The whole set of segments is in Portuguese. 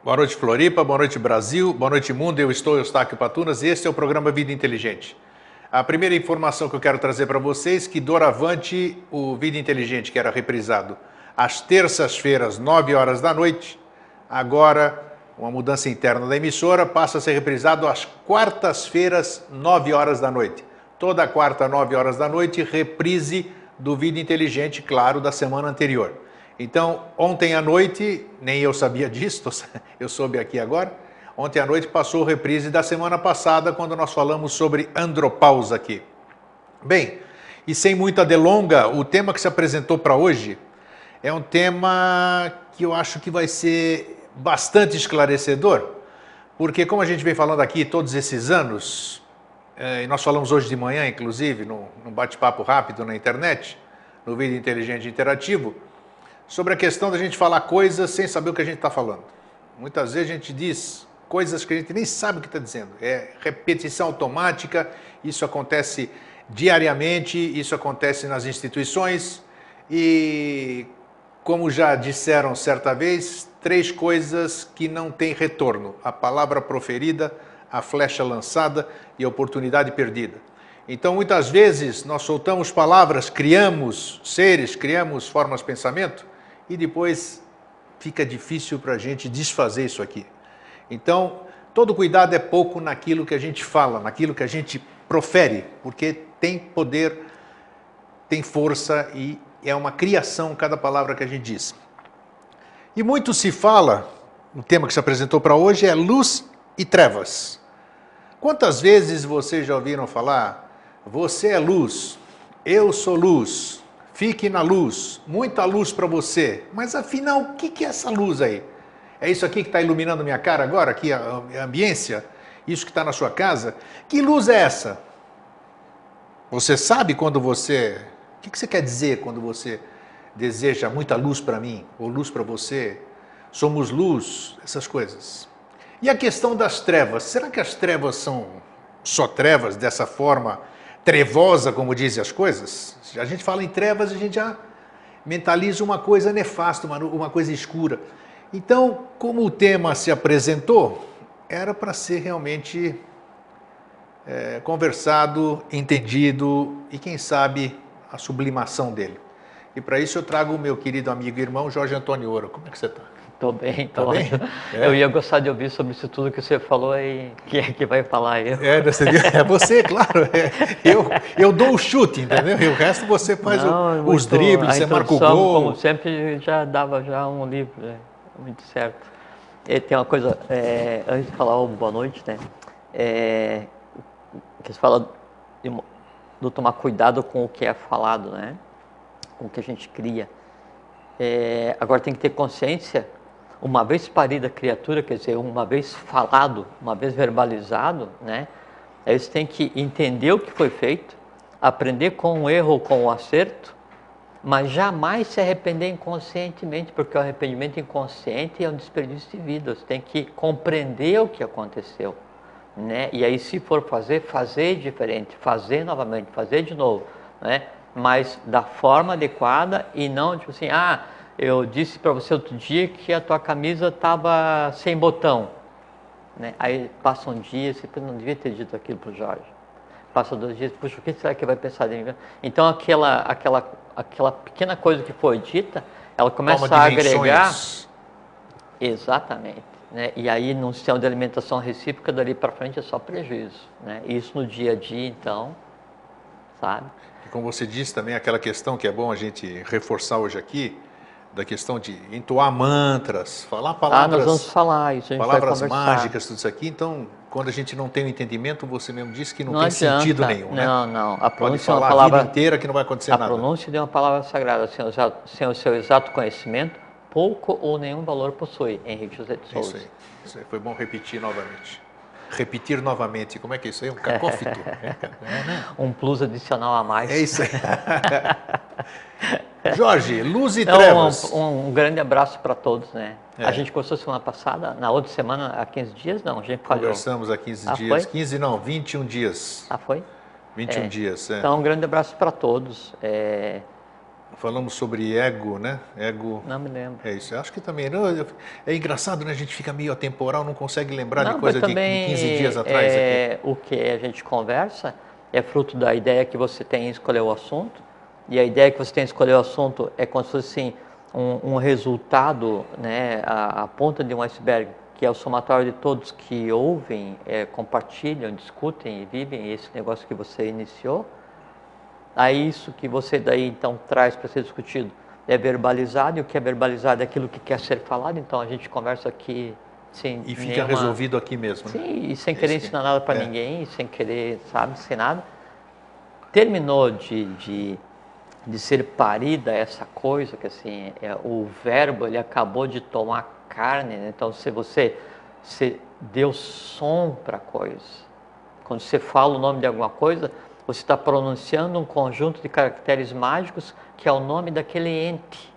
Boa noite, Floripa, boa noite, Brasil, boa noite, mundo. Eu sou Eustáquio Patunas e este é o programa Vida Inteligente. A primeira informação que eu quero trazer para vocês é que doravante o Vida Inteligente, que era reprisado às terças-feiras, 9 horas da noite, agora, uma mudança interna da emissora, passa a ser reprisado às quartas-feiras, 9 horas da noite. Toda quarta, 9 horas da noite, reprise do Vida Inteligente, claro, da semana anterior. Então, ontem à noite, nem eu sabia disso, eu soube aqui agora, ontem à noite passou a reprise da semana passada, quando nós falamos sobre andropausa aqui. Bem, e sem muita delonga, o tema que se apresentou para hoje é um tema que eu acho que vai ser bastante esclarecedor, porque como a gente vem falando aqui todos esses anos, e nós falamos hoje de manhã, inclusive, num bate-papo rápido na internet, no Vida Inteligente Interativo, sobre a questão da gente falar coisas sem saber o que a gente está falando. Muitas vezes a gente diz coisas que a gente nem sabe o que está dizendo. É repetição automática, isso acontece diariamente, isso acontece nas instituições e, como já disseram certa vez, 3 coisas que não têm retorno: a palavra proferida, a flecha lançada e a oportunidade perdida. Então, muitas vezes, nós soltamos palavras, criamos seres, criamos formas de pensamento e depois fica difícil para a gente desfazer isso aqui. Então, todo cuidado é pouco naquilo que a gente fala, naquilo que a gente profere, porque tem poder, tem força e é uma criação cada palavra que a gente diz. E muito se fala, o tema que se apresentou para hoje é luz e trevas. Quantas vezes vocês já ouviram falar, você é luz, eu sou luz, fique na luz, muita luz para você. Mas afinal, o que é essa luz aí? É isso aqui que está iluminando minha cara agora, aqui a ambiência? Isso que está na sua casa? Que luz é essa? Você sabe quando você... O que você quer dizer quando você deseja muita luz para mim, ou luz para você? Somos luz, essas coisas. E a questão das trevas, será que as trevas são só trevas, dessa forma trevosa, como dizem as coisas? A gente fala em trevas, a gente já mentaliza uma coisa nefasta, uma coisa escura. Então, como o tema se apresentou, era para ser realmente conversado, entendido e, quem sabe, a sublimação dele. E para isso eu trago o meu querido amigo e irmão Jorge Antônio Ouro. Como é que você está? Estou bem, tá bem? Eu ia gostar de ouvir sobre isso tudo que você falou e quem é que vai falar? É você, claro. Eu dou o chute, entendeu? E o resto você faz os dribles, você marca o gol. Como sempre, já dava um livro, né? Muito certo. E tem uma coisa, antes de falar boa noite, né? Que você fala de tomar cuidado com o que é falado, né? Com o que a gente cria. Agora tem que ter consciência. Uma vez parida a criatura, quer dizer, uma vez falado, uma vez verbalizado, né? Eles têm que entender o que foi feito, aprender com o erro ou com o acerto, mas jamais se arrepender inconscientemente, porque o arrependimento inconsciente é um desperdício de vida. Você tem que compreender o que aconteceu, né? E aí, se for fazer diferente, fazer novamente, fazer de novo, né? Mas da forma adequada e não tipo assim, eu disse para você outro dia que a tua camisa estava sem botão, né? Aí passa um dia, você não devia ter dito aquilo para o Jorge. Passa 2 dias, puxa, o que será que vai pensar de mim? Então aquela pequena coisa que foi dita, ela começa a agregar. Exatamente, né? E aí num sistema de alimentação recíproca, dali para frente é só prejuízo, né? Isso no dia a dia, então, sabe? E como você disse também, aquela questão que é bom a gente reforçar hoje aqui, da questão de entoar mantras, falar palavras... nós vamos falar isso, a gente palavras vai conversar. mágicas, tudo isso aqui. Então, quando a gente não tem o entendimento, você mesmo disse que não tem sentido nenhum, né? Não. A pronúncia pode falar é uma palavra... a vida inteira que não vai acontecer nada. A pronúncia de uma palavra sagrada, sem o seu exato conhecimento, pouco ou nenhum valor possui. Henrique José de Souza. Isso aí. Foi bom repetir novamente. Repetir novamente. Como é que é isso aí? Um cacófito. Um plus adicional a mais. É isso aí. Jorge, luz e trevas. Um grande abraço para todos, né? A gente conversou semana passada, na outra semana, há 15 dias, não, a gente falhou. Conversamos há 15 dias. Foi? 15 não, 21 dias. Foi? 21 dias, Então, um grande abraço para todos. Falamos sobre ego, né? Ego. Não me lembro. É isso. Eu acho que também. Não, é engraçado, né? A gente fica meio atemporal, não consegue lembrar de Não, coisa mas de também 15 dias atrás aqui. o que a gente conversa é fruto da ideia que você tem em escolher o assunto, e a ideia que você tem em escolher o assunto é como se fosse assim, um resultado, né, a ponta de um iceberg, que é o somatório de todos que ouvem, compartilham, discutem e vivem esse negócio que você iniciou. Aí isso que você daí então traz para ser discutido é verbalizado, e o que é verbalizado é aquilo que quer ser falado, então a gente conversa aqui sem E fica resolvido aqui mesmo. Sim, e sem querer ensinar nada para é. ninguém, sem querer, sabe, sem nada. Terminou de ser parida essa coisa, que assim, o verbo ele acabou de tomar carne, né? Então se você deu som para a coisa. Quando você fala o nome de alguma coisa, você está pronunciando um conjunto de caracteres mágicos que é o nome daquele ente.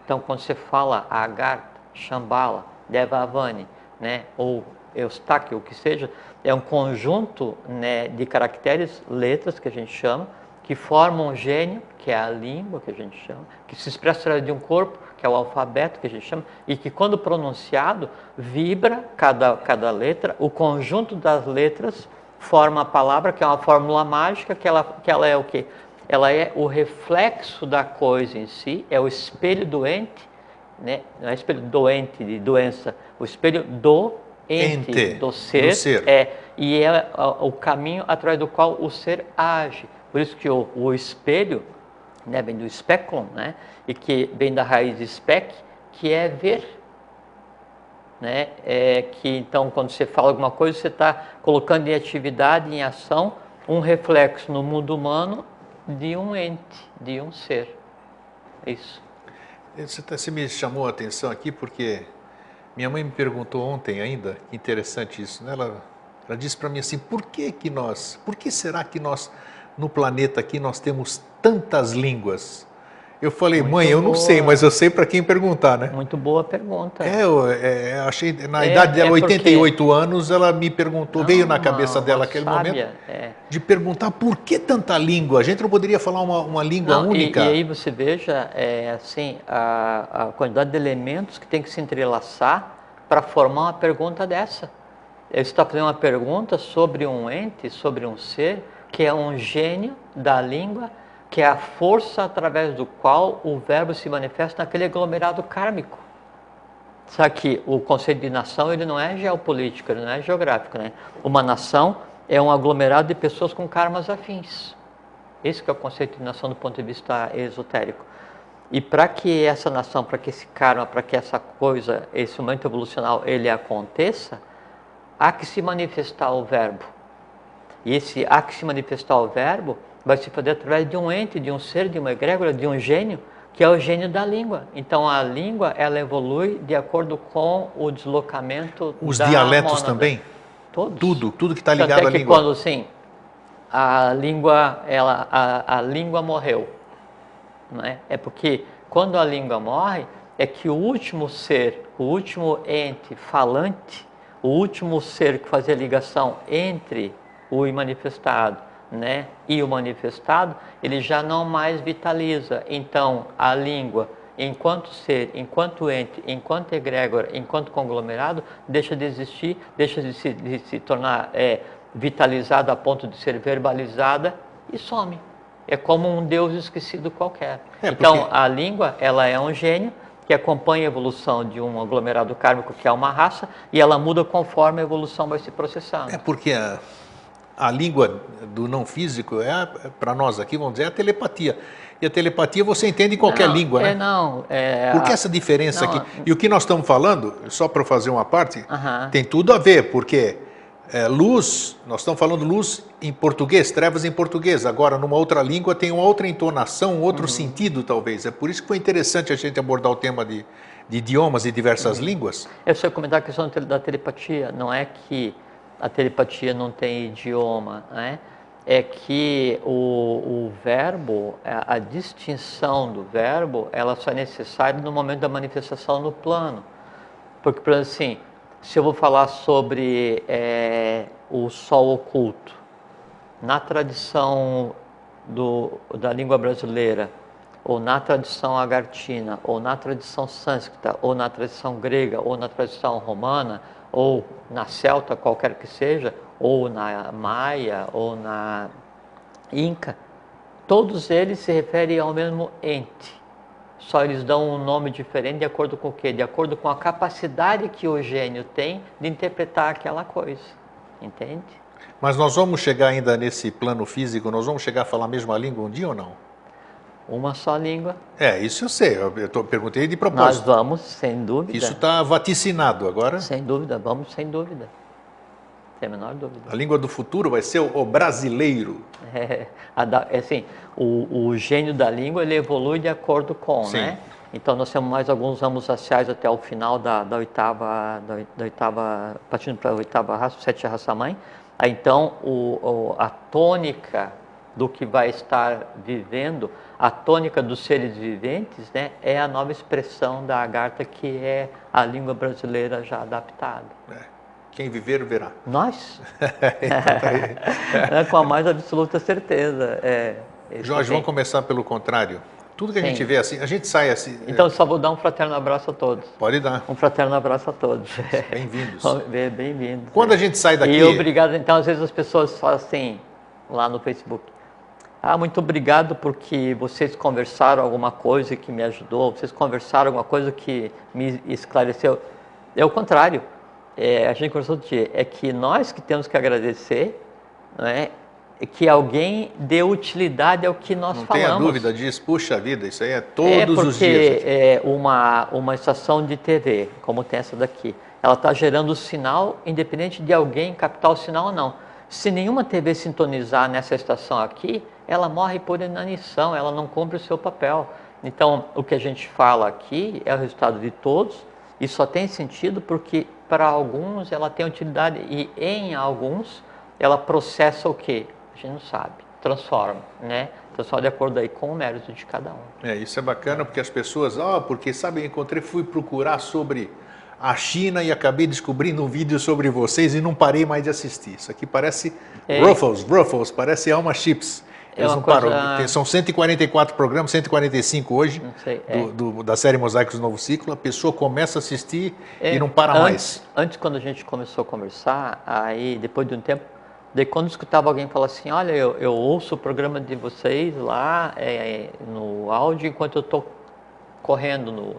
Então, quando você fala Agartha, Shambhala, Devavani, né, ou Eustáquio, o que seja, é um conjunto, né, de caracteres, letras que a gente chama, que formam um gênio, que é a língua que a gente chama, que se expressa através de um corpo, que é o alfabeto que a gente chama, e que quando pronunciado, vibra cada letra, o conjunto das letras forma a palavra, que é uma fórmula mágica, que ela é o quê? Ela é o reflexo da coisa em si, é o espelho doente, né? Não é espelho doente de doença, o espelho do ente, do ser. E é o caminho através do qual o ser age. Por isso que o espelho, né, vem do speculum, né, e que vem da raiz spec, que é ver. Né? Que então quando você fala alguma coisa, você está colocando em atividade, em ação, um reflexo no mundo humano de um ente, de um ser. Isso. Você me chamou a atenção aqui porque minha mãe me perguntou ontem ainda, que interessante isso, né? Ela disse para mim assim, por que será que nós, no planeta aqui, nós temos tantas línguas? Eu falei, mãe, eu não sei, mas eu sei para quem perguntar, né? Muito boa pergunta. Eu achei, na idade dela, 88 anos, ela me perguntou, veio na cabeça dela aquele momento, de perguntar por que tanta língua? A gente não poderia falar uma língua única? E aí você veja, assim, a quantidade de elementos que tem que se entrelaçar para formar uma pergunta dessa. Você está fazendo uma pergunta sobre um ente, sobre um ser, que é um gênio da língua, que é a força através do qual o verbo se manifesta naquele aglomerado kármico. Sabe que o conceito de nação ele não é geopolítico, ele não é geográfico, né? Uma nação é um aglomerado de pessoas com karmas afins. Esse que é o conceito de nação do ponto de vista esotérico. E para que essa nação, para que esse karma, para que essa coisa, esse momento evolucional, ele aconteça, há que se manifestar o verbo. E esse há que se manifestar o verbo vai se fazer através de um ente, de um ser, de uma egrégora, de um gênio, que é o gênio da língua. Então a língua, ela evolui de acordo com o deslocamento Os da dialetos mônada. Também? Todos. Tudo que está ligado à língua. Quando, assim, a língua morreu, não é? É porque quando a língua morre, é que o último ser, o último ente falante, o último ser que fazia ligação entre o imanifestado, né, e o manifestado, ele já não mais vitaliza. Então, a língua, enquanto ser, enquanto ente, enquanto egrégora, enquanto conglomerado, deixa de existir, deixa de se tornar vitalizada a ponto de ser verbalizada e some. É como um Deus esquecido qualquer. Então, a língua, ela é um gênio que acompanha a evolução de um aglomerado kármico, que é uma raça, e ela muda conforme a evolução vai se processando. É porque a língua do não físico para nós aqui, vamos dizer, é a telepatia. E a telepatia você entende em qualquer língua, né? Por que essa diferença aqui? E o que nós estamos falando, só para fazer uma parte, tem tudo a ver, porque luz, nós estamos falando luz em português, trevas em português. Agora, numa outra língua tem uma outra entonação, um outro sentido, talvez. É por isso que foi interessante a gente abordar o tema de idiomas e diversas línguas. Eu só ia comentar a questão da telepatia. Não é que a telepatia não tem idioma, né? É que o verbo, a distinção do verbo, ela só é necessária no momento da manifestação no plano. Porque, por exemplo, assim, se eu vou falar sobre o sol oculto, na tradição da língua brasileira, ou na tradição agartina, ou na tradição sânscrita, ou na tradição grega, ou na tradição romana, ou na celta, qualquer que seja, ou na maia, ou na inca, todos eles se referem ao mesmo ente. Só eles dão um nome diferente de acordo com o quê? De acordo com a capacidade que o gênio tem de interpretar aquela coisa. Entende? Mas nós vamos chegar ainda nesse plano físico, nós vamos chegar a falar a mesma língua um dia ou não? Uma só língua. Isso eu sei, eu perguntei de Nós propósito. vamos, sem dúvida. Isso está vaticinado agora. Sem dúvida, vamos sem dúvida. Sem a menor dúvida. A língua do futuro vai ser o brasileiro. Assim, o gênio da língua, ele evolui de acordo com, Sim. né? Então, nós temos mais alguns ramos raciais até o final da oitava, partindo para a oitava raça, 7 raça-mãe. Aí, então, a tônica do que vai estar vivendo, a tônica dos seres viventes, né, é a nova expressão da Agartha, que é a língua brasileira já adaptada. Quem viver, verá. Nós? Com a mais absoluta certeza. Jorge, vamos começar pelo contrário. Tudo que a gente vê assim, a gente sai assim... Então, só vou dar um fraterno abraço a todos. Pode dar. Um fraterno abraço a todos. Bem-vindos. Bem-vindos. Quando a gente sai daqui... E obrigado, então, às vezes as pessoas falam assim, lá no Facebook, muito obrigado porque vocês conversaram alguma coisa que me ajudou, vocês conversaram alguma coisa que me esclareceu. É o contrário. A gente conversou outro dia, é que nós que temos que agradecer, né, que alguém dê utilidade ao que nós falamos. Não tenha dúvida disso, puxa vida, isso aí é todos os dias. Porque uma estação de TV, como tem essa daqui, ela está gerando o sinal independente de alguém captar o sinal ou não. Se nenhuma TV sintonizar nessa estação aqui, ela morre por inanição, ela não cumpre o seu papel. Então, o que a gente fala aqui é o resultado de todos, e só tem sentido porque para alguns ela tem utilidade e em alguns ela processa o quê? A gente não sabe, transforma, né? Transforma de acordo aí com o mérito de cada um. Isso é bacana porque as pessoas, porque sabe, fui procurar sobre a China e acabei descobrindo um vídeo sobre vocês e não parei mais de assistir. Isso aqui parece Ruffles, parece Alma Chips. Eles não param. São 144 programas, 145 hoje, da série Mosaicos do Novo Ciclo. A pessoa começa a assistir e não para mais. Antes, quando a gente começou a conversar, aí depois de um tempo, daí quando eu escutava alguém falar assim, olha, eu ouço o programa de vocês lá no áudio enquanto eu estou correndo no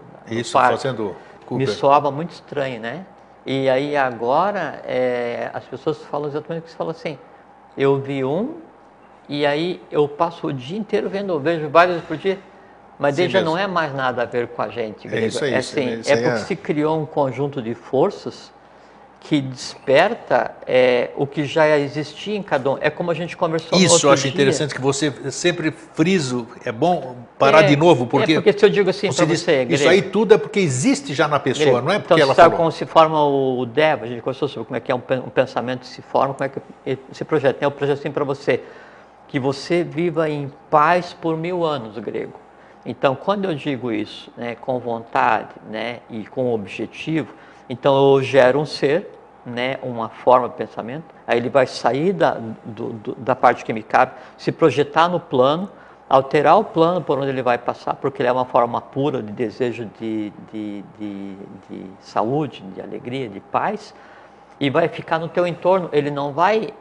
parque. Fazendo Cooper. Me soava muito estranho, né? E aí agora as pessoas falam exatamente o que você falou assim, eu vi e aí eu passo o dia inteiro vejo vários por dia, mas daí já não é mais nada a ver com a gente. Isso aí. Porque se criou um conjunto de forças que desperta o que já existia em cada um. É como a gente conversou no outro dia. Isso eu acho interessante que você sempre friso, é bom parar de novo, porque se eu digo assim para você, Grego, isso aí tudo é porque existe já na pessoa, Grego, não é porque então, ela sabe falou. Como se forma o Deva, a gente conversou sobre como é que um pensamento se forma, como é que esse projeto. Tem um projeto assim para você, que você viva em paz por 1000 anos, Grego. Então, quando eu digo isso, né, com vontade, né, e com objetivo, então eu gero um ser, né, uma forma de pensamento, aí ele vai sair da parte que me cabe, se projetar no plano, alterar o plano por onde ele vai passar, porque ele é uma forma pura de desejo de saúde, de alegria, de paz, e vai ficar no teu entorno, ele não vai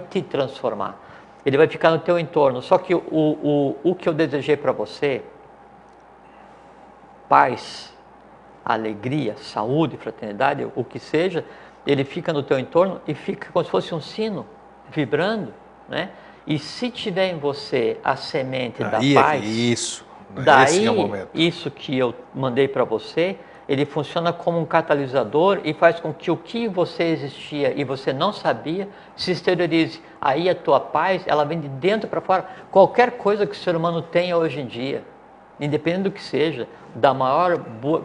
te transformar, ele vai ficar no teu entorno. Só que o que eu desejei para você, paz, alegria, saúde, fraternidade, o que seja, ele fica no teu entorno e fica como se fosse um sino vibrando, né? E se tiver em você a semente da paz, esse é o momento. Isso que eu mandei para você, ele funciona como um catalisador e faz com que o que você existia e você não sabia se exteriorize. Aí a tua paz, ela vem de dentro para fora. Qualquer coisa que o ser humano tenha hoje em dia, independente do que seja, da maior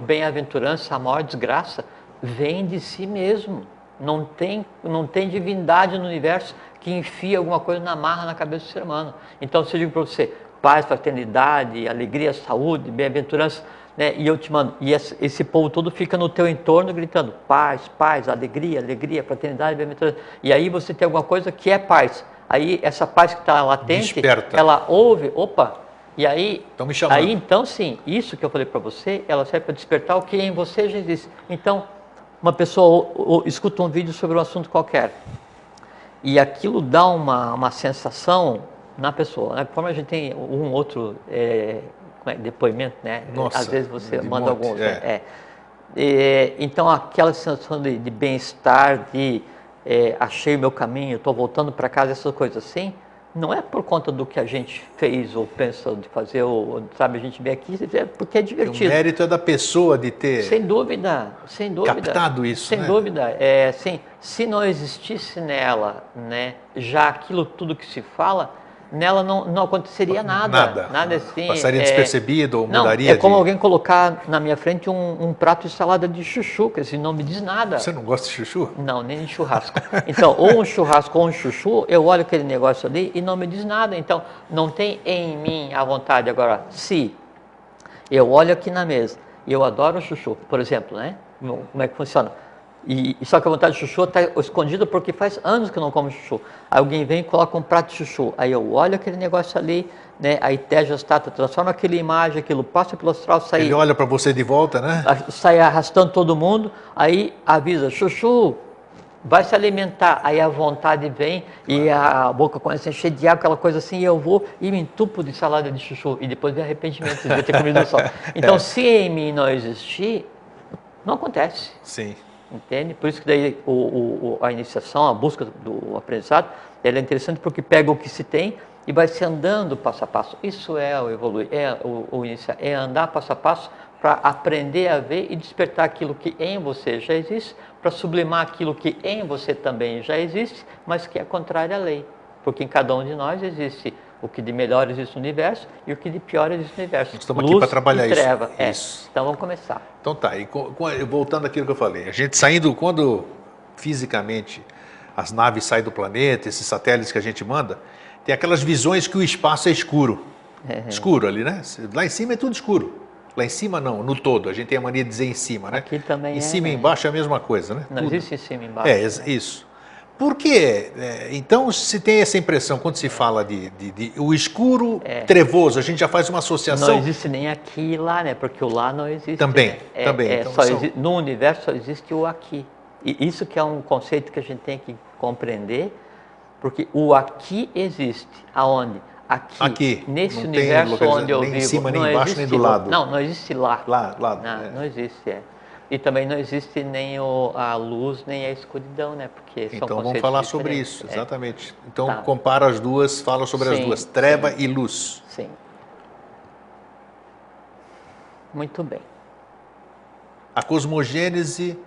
bem-aventurança à maior desgraça, vem de si mesmo. Não tem divindade no universo que enfia alguma coisa na marra na cabeça do ser humano. Então, se eu digo para você, paz, fraternidade, alegria, saúde, bem-aventurança, né? E eu te mando, e esse povo todo fica no teu entorno gritando paz, paz, alegria, alegria, fraternidade, bem-aventurança. E aí você tem alguma coisa que é paz. Aí essa paz que está latente, desperta. Ela ouve, opa, E aí, Estão me chamando. aí então sim, isso que eu falei para você, ela serve para despertar o que em você já existe. Então, uma pessoa escuta um vídeo sobre um assunto qualquer e aquilo dá uma sensação na pessoa, né? Como a gente tem um outro depoimento, né? Nossa, às vezes você de manda monte, alguns, então aquela sensação de bem-estar, de achei o meu caminho, estou voltando para casa, essas coisas assim, não é por conta do que a gente fez ou pensa de fazer, ou sabe, a gente vem aqui, é porque é divertido. O mérito é da pessoa de ter Sem dúvida, captado isso, sem né? dúvida. Assim, se não existisse nela, né, já aquilo tudo que se fala, nela não aconteceria nada. Nada assim. Passaria despercebido ou não, mudaria é como de... alguém colocar na minha frente um prato de salada de chuchu, que assim, não me diz nada. Você não gosta de chuchu? Não, nem de churrasco. Então, ou um churrasco ou um chuchu, eu olho aquele negócio ali e não me diz nada. Então, não tem em mim a vontade. Agora, se eu olho aqui na mesa e eu adoro chuchu, por exemplo, né? Como é que funciona? E só que a vontade de chuchu está escondida porque faz anos que eu não como chuchu. Aí alguém vem e coloca um prato de chuchu. Aí eu olho aquele negócio ali, né? Aí teja as tatas, transforma aquela imagem, aquilo passa pelo astral, sai... Ele olha para você de volta, né? Sai arrastando todo mundo, aí avisa, chuchu, vai se alimentar. Aí a vontade vem e a boca começa a encher de água, aquela coisa assim, e eu vou e me entupo de salada de chuchu. E depois vem arrependimento de ter comido só. Então, se em mim não existir, não acontece. Sim. Entende? Por isso que daí a iniciação, a busca do aprendizado, ela é interessante porque pega o que se tem e vai se andando passo a passo. Isso é o evoluir, é andar passo a passo para aprender a ver e despertar aquilo que em você já existe, para sublimar aquilo que em você também já existe, mas que é contrário à lei. Porque em cada um de nós existe o que de melhor existe no universo e o que de pior existe no universo. Estamos aqui para trabalhar e treva. isso. Então vamos começar. Então tá, e voltando àquilo que eu falei, a gente saindo, quando fisicamente as naves saem do planeta, esses satélites que a gente manda, tem aquelas visões que o espaço é escuro. Escuro ali, né? Lá em cima é tudo escuro. Lá em cima não, no todo. A gente tem a mania de dizer em cima, né? Aqui também em cima e né? embaixo é a mesma coisa, né? Não tudo. existe em cima e embaixo. Isso. Por quê? Então, se tem essa impressão, quando se fala de o escuro trevoso, a gente já faz uma associação... Não existe nem aqui e lá, né? Porque o lá não existe. Também, né? também. Então, no universo só existe o aqui. E isso que é um conceito que a gente tem que compreender, porque o aqui existe. Aonde? Aqui nesse universo onde eu vivo. Nem em cima, nem não embaixo, existe, nem do lado. Não existe lá. Lá. Não existe, E também não existe nem a luz, nem a escuridão, né? Porque são então vamos falar sobre isso, exatamente. Então compara as duas, fala sobre as duas, treva e luz. Sim. Muito bem. A cosmogênese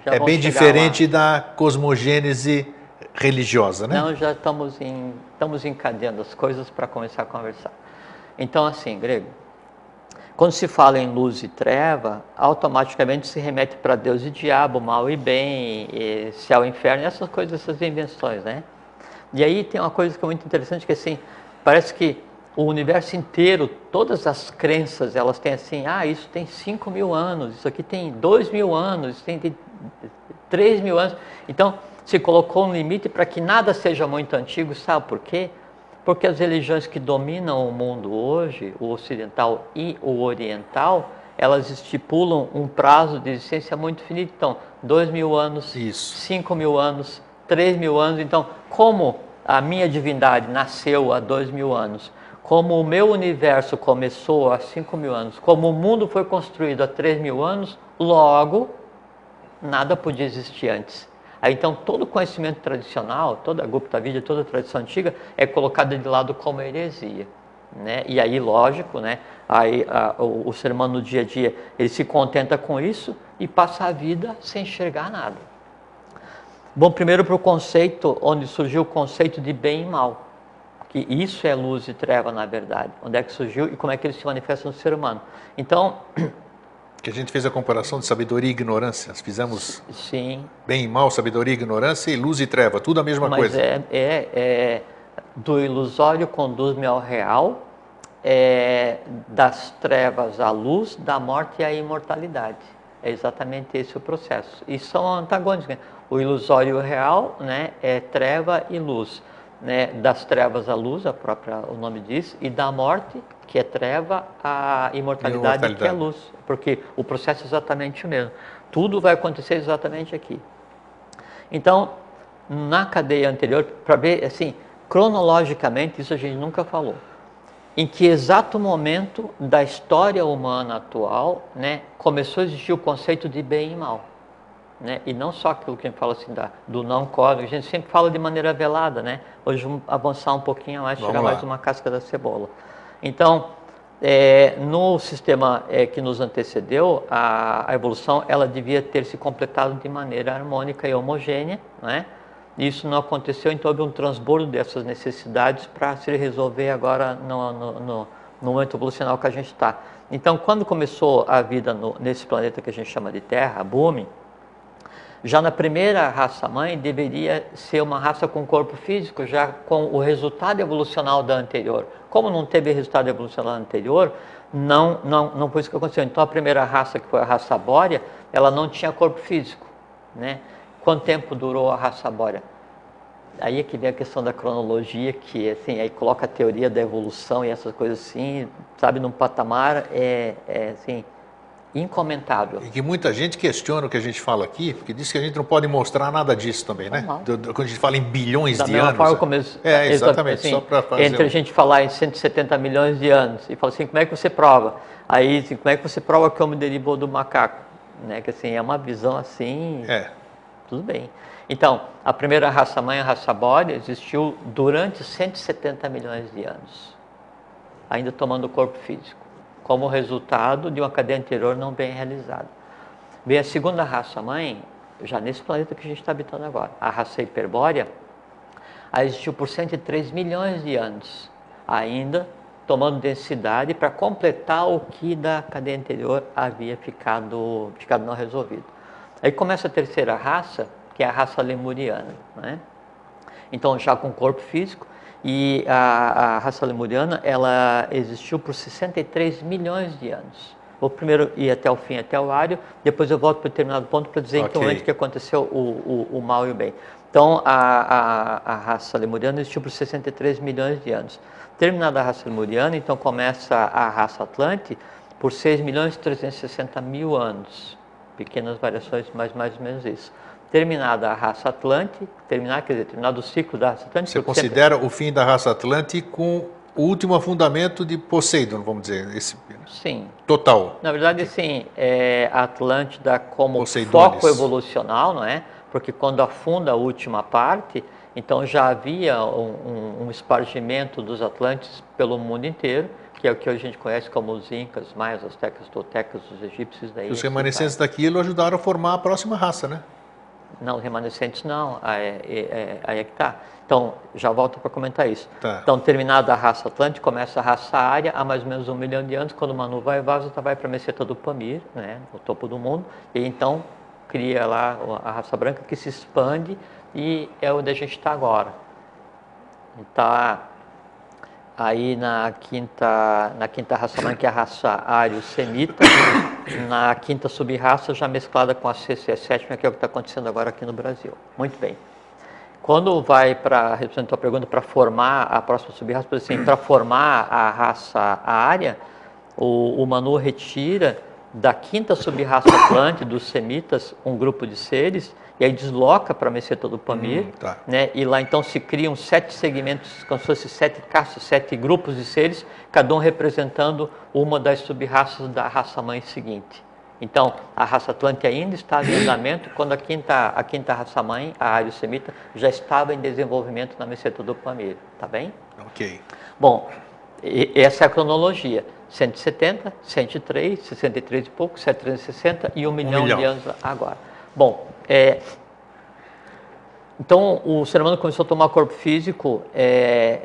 é bem diferente da cosmogênese religiosa, né? Não, já estamos encadeando as coisas para começar a conversar. Então, assim, Grego, quando se fala em luz e treva, automaticamente se remete para Deus e diabo, mal e bem, e céu e inferno, essas coisas, essas invenções, né? E aí tem uma coisa que é muito interessante, que assim, parece que o universo inteiro, todas as crenças, elas têm assim, isso tem 5.000 anos, isso aqui tem 2.000 anos, isso tem 3.000 anos. Então, se colocou um limite para que nada seja muito antigo, sabe por quê? Porque as religiões que dominam o mundo hoje, o ocidental e o oriental, elas estipulam um prazo de existência muito finito. Então, 2.000 anos, 5.000 anos, 3.000 anos. Então, como a minha divindade nasceu há 2.000 anos, como o meu universo começou há 5.000 anos, como o mundo foi construído há 3.000 anos, logo, nada podia existir antes. Aí, então, todo conhecimento tradicional, toda a Gupta Vidya, toda a tradição antiga é colocada de lado como heresia, né? E aí, lógico, né? Aí, o ser humano no dia a dia, ele se contenta com isso e passa a vida sem enxergar nada. Bom, primeiro para o conceito, onde surgiu o conceito de bem e mal, que isso é luz e treva, na verdade. Onde é que surgiu e como é que ele se manifesta no ser humano. Então... Que a gente fez a comparação de sabedoria e ignorância. Nós fizemos bem e mal, sabedoria e ignorância, e luz e treva, tudo a mesma coisa. Mas do ilusório conduz-me ao real, das trevas à luz, da morte à imortalidade. É exatamente esse o processo. E são antagônicos, né? O ilusório e o real, né, é treva e luz. né, das trevas à luz, o nome diz, e da morte, que é treva, à imortalidade, que é luz. Porque o processo é exatamente o mesmo. Tudo vai acontecer exatamente aqui. Então, na cadeia anterior, para ver, assim, cronologicamente, isso a gente nunca falou. Em que exato momento da história humana atual, né, começou a existir o conceito de bem e mal. Né? E não só aquilo que a gente fala assim do não código, a gente sempre fala de maneira velada, né? Hoje vamos avançar um pouquinho mais, chegar mais uma casca da cebola. Então, no sistema que nos antecedeu, a evolução ela devia ter se completado de maneira harmônica e homogênea, né? Isso não aconteceu, então houve um transbordo dessas necessidades para se resolver agora no momento evolucional que a gente está. Então, quando começou a vida nesse planeta que a gente chama de Terra, a Bumi, já na primeira raça-mãe deveria ser uma raça com corpo físico, já com o resultado evolucional da anterior. Como não teve resultado evolucional anterior, não foi isso que aconteceu. Então a primeira raça, que foi a raça bórea, ela não tinha corpo físico, né? Quanto tempo durou a raça bórea? Aí é que vem a questão da cronologia, que assim, aí coloca a teoria da evolução e essas coisas assim, sabe, num patamar assim, incomentável. E que muita gente questiona o que a gente fala aqui, porque diz que a gente não pode mostrar nada disso também, né? Quando a gente fala em bilhões de anos. Da mesma forma, exatamente, assim, só para fazer... Entre a gente falar em 170 milhões de anos e falar assim, como é que você prova? Aí, assim, como é que você prova que o homem derivou do macaco? Né? Que assim, é uma visão assim... Tudo bem. Então, a primeira raça-mãe, a raça bórea, existiu durante 170 milhões de anos, ainda tomando corpo físico, como resultado de uma cadeia anterior não bem realizada. Vem a segunda raça-mãe, já nesse planeta que a gente está habitando agora, a raça hiperbórea, existiu por 103 milhões de anos, ainda tomando densidade para completar o que da cadeia anterior havia ficado não resolvido. Aí começa a terceira raça, que é a raça lemuriana, né? Então, já com corpo físico, e a raça lemuriana, ela existiu por 63 milhões de anos. Vou primeiro ir até o fim, até o Ário, depois eu volto para determinado ponto para dizer em que momento que aconteceu o mal e o bem. Então, a raça lemuriana existiu por 63 milhões de anos. Terminada a raça lemuriana, então começa a raça Atlante por 6 milhões e 360 mil anos. Pequenas variações, mas mais ou menos isso. Terminada a raça Atlante, terminado o ciclo da raça Atlante... Você considera o fim da raça Atlante com o último afundamento de Poseidon, vamos dizer, esse sim. Total. Na verdade, sim, a Atlântida como foco evolucional, não é? Porque quando afunda a última parte, então já havia um espargimento dos Atlantes pelo mundo inteiro, que é o que a gente conhece como os Incas, Maias, Aztecas, Toltecas, os egípcios. Daí os remanescentes daquilo ajudaram a formar a próxima raça, né? Não, remanescentes não, aí é que tá. Então, já volto para comentar isso. Tá. Então, terminada a raça Atlântica, começa a raça Ária, há mais ou menos 1 milhão de anos, quando o Manu vai para a meseta do Pamir, né, o topo do mundo, e então cria lá a raça branca que se expande e é onde a gente está agora. Está aí na quinta raça-mãe, que é a raça ário-semita, na quinta sub-raça já mesclada com a sexta e a sétima, que é o que está acontecendo agora aqui no Brasil. Muito bem. Quando vai para, respondendo a tua pergunta, para formar a próxima sub-raça, assim, para formar a raça área, o Manu retira da quinta sub-raça Atlante, dos semitas, um grupo de seres, e aí desloca para a meseta do Pamir, né? E lá então se criam 7 segmentos, como se fossem 7 castas, 7 grupos de seres, cada um representando uma das sub-raças da raça-mãe seguinte. Então, a raça Atlante ainda está em andamento, quando a quinta raça-mãe, a ário-semita, já estava em desenvolvimento na meseta do Pamir, tá bem? Ok. Bom, essa é a cronologia. 170, 103, 63 e pouco, 760 e 1 milhão de anos agora. Bom, então o ser humano começou a tomar corpo físico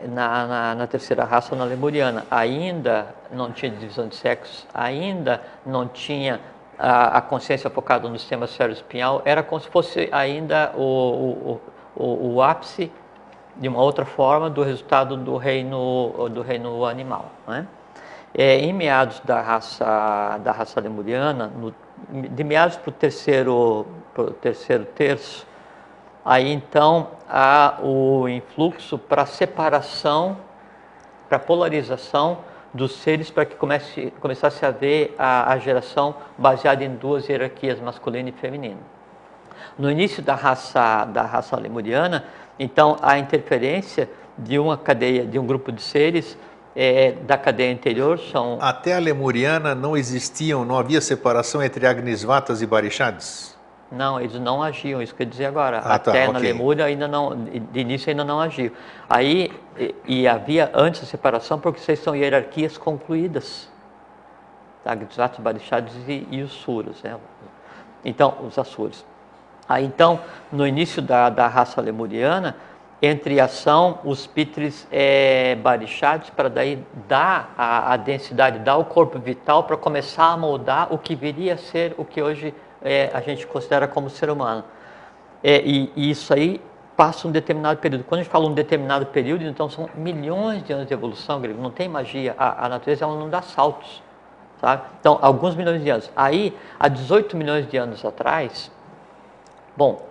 na terceira raça, na lemuriana. Ainda não tinha divisão de sexos, ainda não tinha a consciência focada no sistema cérebro-espinhal, era como se fosse ainda o ápice de uma outra forma do resultado do reino animal, né? Em meados da raça lemuriana, de meados para o terceiro terço Aí então há o influxo para separação, para polarização dos seres, para que começasse a haver a geração baseada em duas hierarquias, masculina e feminina. No início da raça lemuriana, então a interferência de uma cadeia, de um grupo de seres da cadeia anterior são... Até a lemuriana não havia separação entre Agnisvatas e Barixades? Não, eles não agiam, isso que eu ia dizer agora. Até na Lemúria ainda não, de início ainda não agiam. Aí, e havia antes a separação porque vocês são hierarquias concluídas. Agnisvatas, Barixades e os Suras, né? Então, os Asuras. Aí então, no início da raça lemuriana, entre ação, os Pitris Barixades, para daí dar a densidade, dar o corpo vital para começar a moldar o que viria a ser o que hoje a gente considera como ser humano. E isso aí passa um determinado período. Quando a gente fala um determinado período, então são milhões de anos de evolução, Grego. Não tem magia. A natureza ela não dá saltos, sabe? Então, alguns milhões de anos. Aí, há 18 milhões de anos atrás, bom,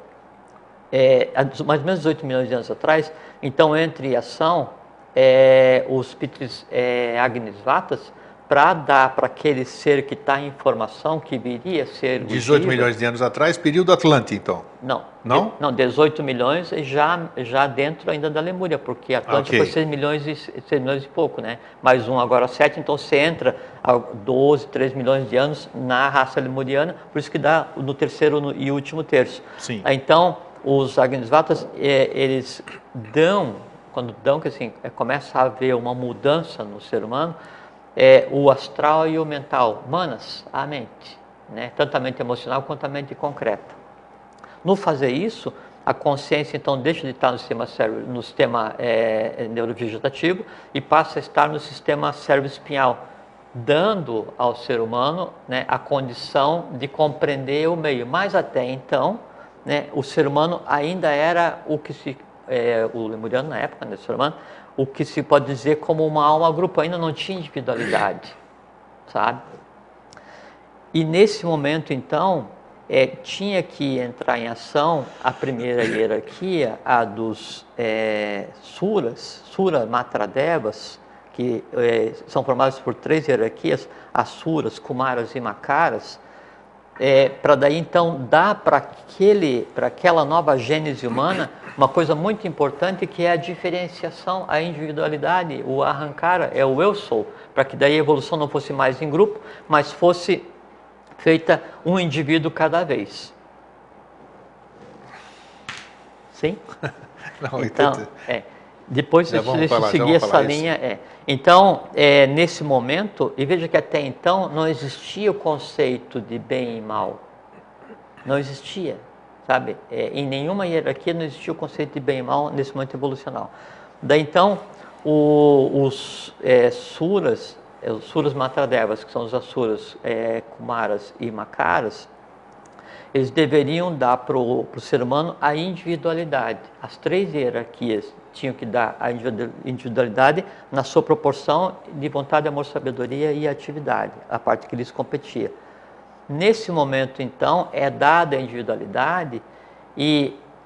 mais ou menos 18 milhões de anos atrás, então entre ação, os Pitris Agnisvatas, para dar para aquele ser que está em formação, que viria a ser... 18 milhões de anos atrás, período Atlante, então? Não. Não? Não, 18 milhões já dentro ainda da Lemúria, porque Atlante foi 6 milhões e pouco, né? Mais um agora 7, então você entra a 12, 13 milhões de anos na raça lemuriana, por isso que dá no terceiro e último terço. Sim. Então, os Agnisvatas, eles dão, quando dão, que assim, começa a haver uma mudança no ser humano, o astral e o mental, manas, a mente, né? Tanto a mente emocional quanto a mente concreta. No fazer isso, a consciência então deixa de estar no sistema neurovegetativo e passa a estar no sistema cérebro-espinhal, dando ao ser humano, né, a condição de compreender o meio. Mas até então, né, o ser humano ainda era o lemuriano na época, né, o ser humano, o que se pode dizer como uma alma-grupo, ainda não tinha individualidade, sabe? E nesse momento, então, tinha que entrar em ação a primeira hierarquia, a dos Sura Matradevas, que são formadas por 3 hierarquias, Asuras, Kumaras e Makaras, para daí então dar para aquela nova gênese humana uma coisa muito importante, que é a diferenciação, a individualidade, o Ahankara, o eu sou, para que daí a evolução não fosse mais em grupo, mas fosse feita um indivíduo cada vez. Sim? Não, então, depois de seguir essa linha, Então, nesse momento, e veja que até então não existia o conceito de bem e mal. Não existia, sabe? Em nenhuma hierarquia não existia o conceito de bem e mal nesse momento evolucional. Daí então, os Suras Matradevas, que são os Asuras, Kumaras e Makaras, eles deveriam dar para o ser humano a individualidade. As 3 hierarquias tinham que dar a individualidade na sua proporção de vontade, amor, sabedoria e atividade, a parte que lhes competia. Nesse momento, então, é dada a individualidade,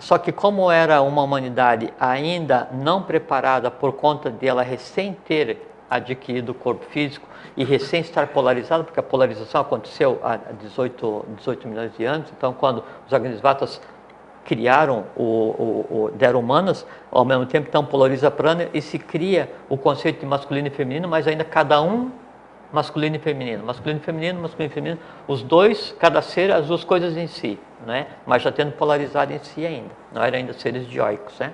só que como era uma humanidade ainda não preparada por conta de ela recém ter adquirido o corpo físico e recém estar polarizado, porque a polarização aconteceu há 18 milhões de anos, então quando os Agnisvatas criaram, deram humanas, ao mesmo tempo então polariza a prana e se cria o conceito de masculino e feminino, mas ainda cada um masculino e feminino, masculino e feminino, masculino e feminino, os dois, cada ser, as 2 coisas em si, né? Mas já tendo polarizado em si ainda, não eram ainda seres dioicos, né?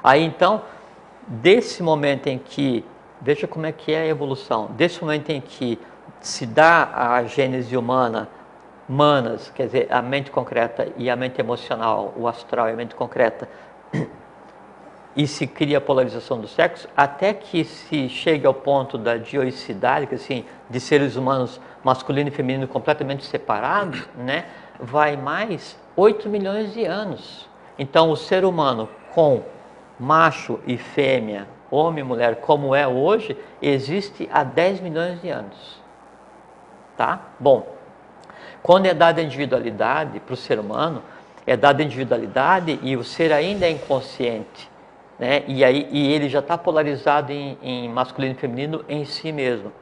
Aí então, desse momento em que, veja como é que é a evolução, desse momento em que se dá a gênese humana, manas, quer dizer, a mente concreta e a mente emocional, o astral e a mente concreta, e se cria a polarização do sexo, até que se chegue ao ponto da dioicidade, que assim, de seres humanos masculino e feminino completamente separados, né, vai mais 8 milhões de anos. Então, o ser humano com macho e fêmea, homem e mulher, como é hoje, existe há 10 milhões de anos. Tá? Bom, quando é dada a individualidade para o ser humano, é dada individualidade e o ser ainda é inconsciente, né? E ele já está polarizado em masculino e feminino em si mesmo.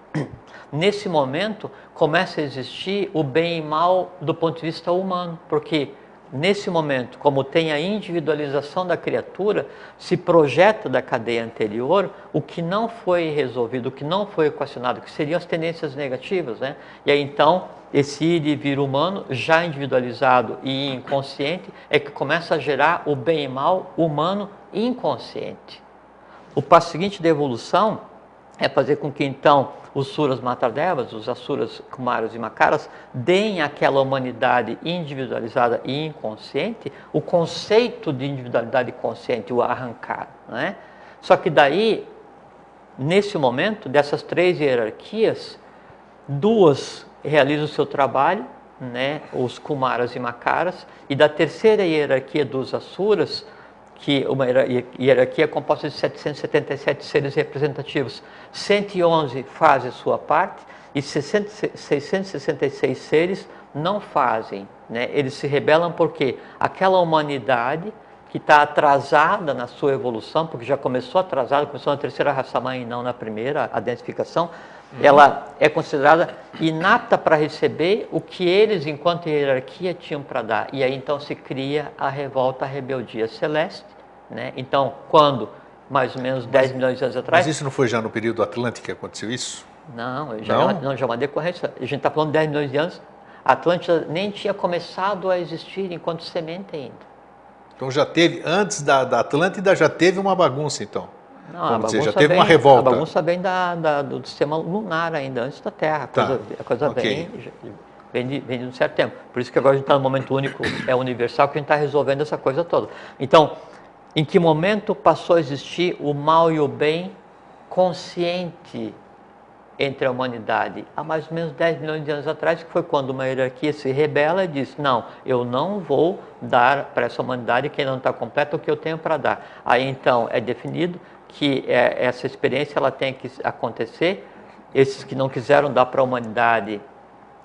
Nesse momento começa a existir o bem e mal do ponto de vista humano, porque nesse momento, como tem a individualização da criatura, se projeta da cadeia anterior o que não foi resolvido, o que não foi equacionado, que seriam as tendências negativas, né? E aí então, esse ir e vir humano, já individualizado e inconsciente, é que começa a gerar o bem e mal humano inconsciente. O passo seguinte da evolução é fazer com que então os Suras Matardevas, os Asuras, Kumaras e Makaras, deem àquela humanidade individualizada e inconsciente o conceito de individualidade consciente, o arrancar, né? Só que daí, nesse momento, dessas 3 hierarquias, 2 realizam o seu trabalho, né? Os Kumaras e Makaras, e da terceira hierarquia dos Asuras, que uma hierarquia composta de 777 seres representativos, 111 fazem sua parte e 666 seres não fazem, né? Eles se rebelam porque aquela humanidade que está atrasada na sua evolução, porque já começou atrasada, começou na terceira raça-mãe e não na primeira, a densificação, ela é considerada inapta para receber o que eles, enquanto hierarquia, tinham para dar. E aí então se cria a revolta, a rebeldia celeste, né? Então, quando, mais ou menos 10 milhões de anos atrás... Mas isso não foi já no período Atlântico que aconteceu isso? Não, já é uma decorrência. A gente está falando de 10 milhões de anos, a Atlântida nem tinha começado a existir enquanto semente ainda. Então já teve, antes da Atlântida já teve uma bagunça então? Não, a bagunça já teve uma revolta. A bagunça vem do sistema lunar ainda, antes da Terra. A coisa vem de um certo tempo. Por isso que agora a gente está no momento único, é universal, que a gente está resolvendo essa coisa toda. Então, em que momento passou a existir o mal e o bem consciente entre a humanidade? Há mais ou menos 10 milhões de anos atrás, que foi quando uma hierarquia se rebela e diz: não, eu não vou dar para essa humanidade que ainda não está completa o que eu tenho para dar. Aí então é definido que essa experiência ela tem que acontecer. Esses que não quiseram dar para a humanidade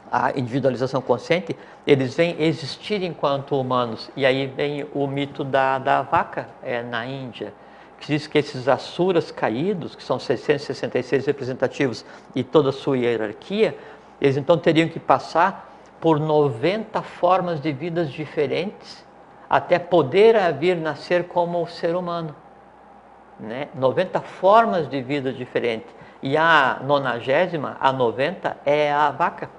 a individualização consciente, eles vêm existir enquanto humanos. E aí vem o mito da vaca na Índia, que diz que esses Asuras caídos, que são 666 representativos e toda a sua hierarquia, eles então teriam que passar por 90 formas de vidas diferentes até poder vir nascer como o ser humano, né? 90 formas de vida diferentes. E a 90ª, a 90, é a vaca.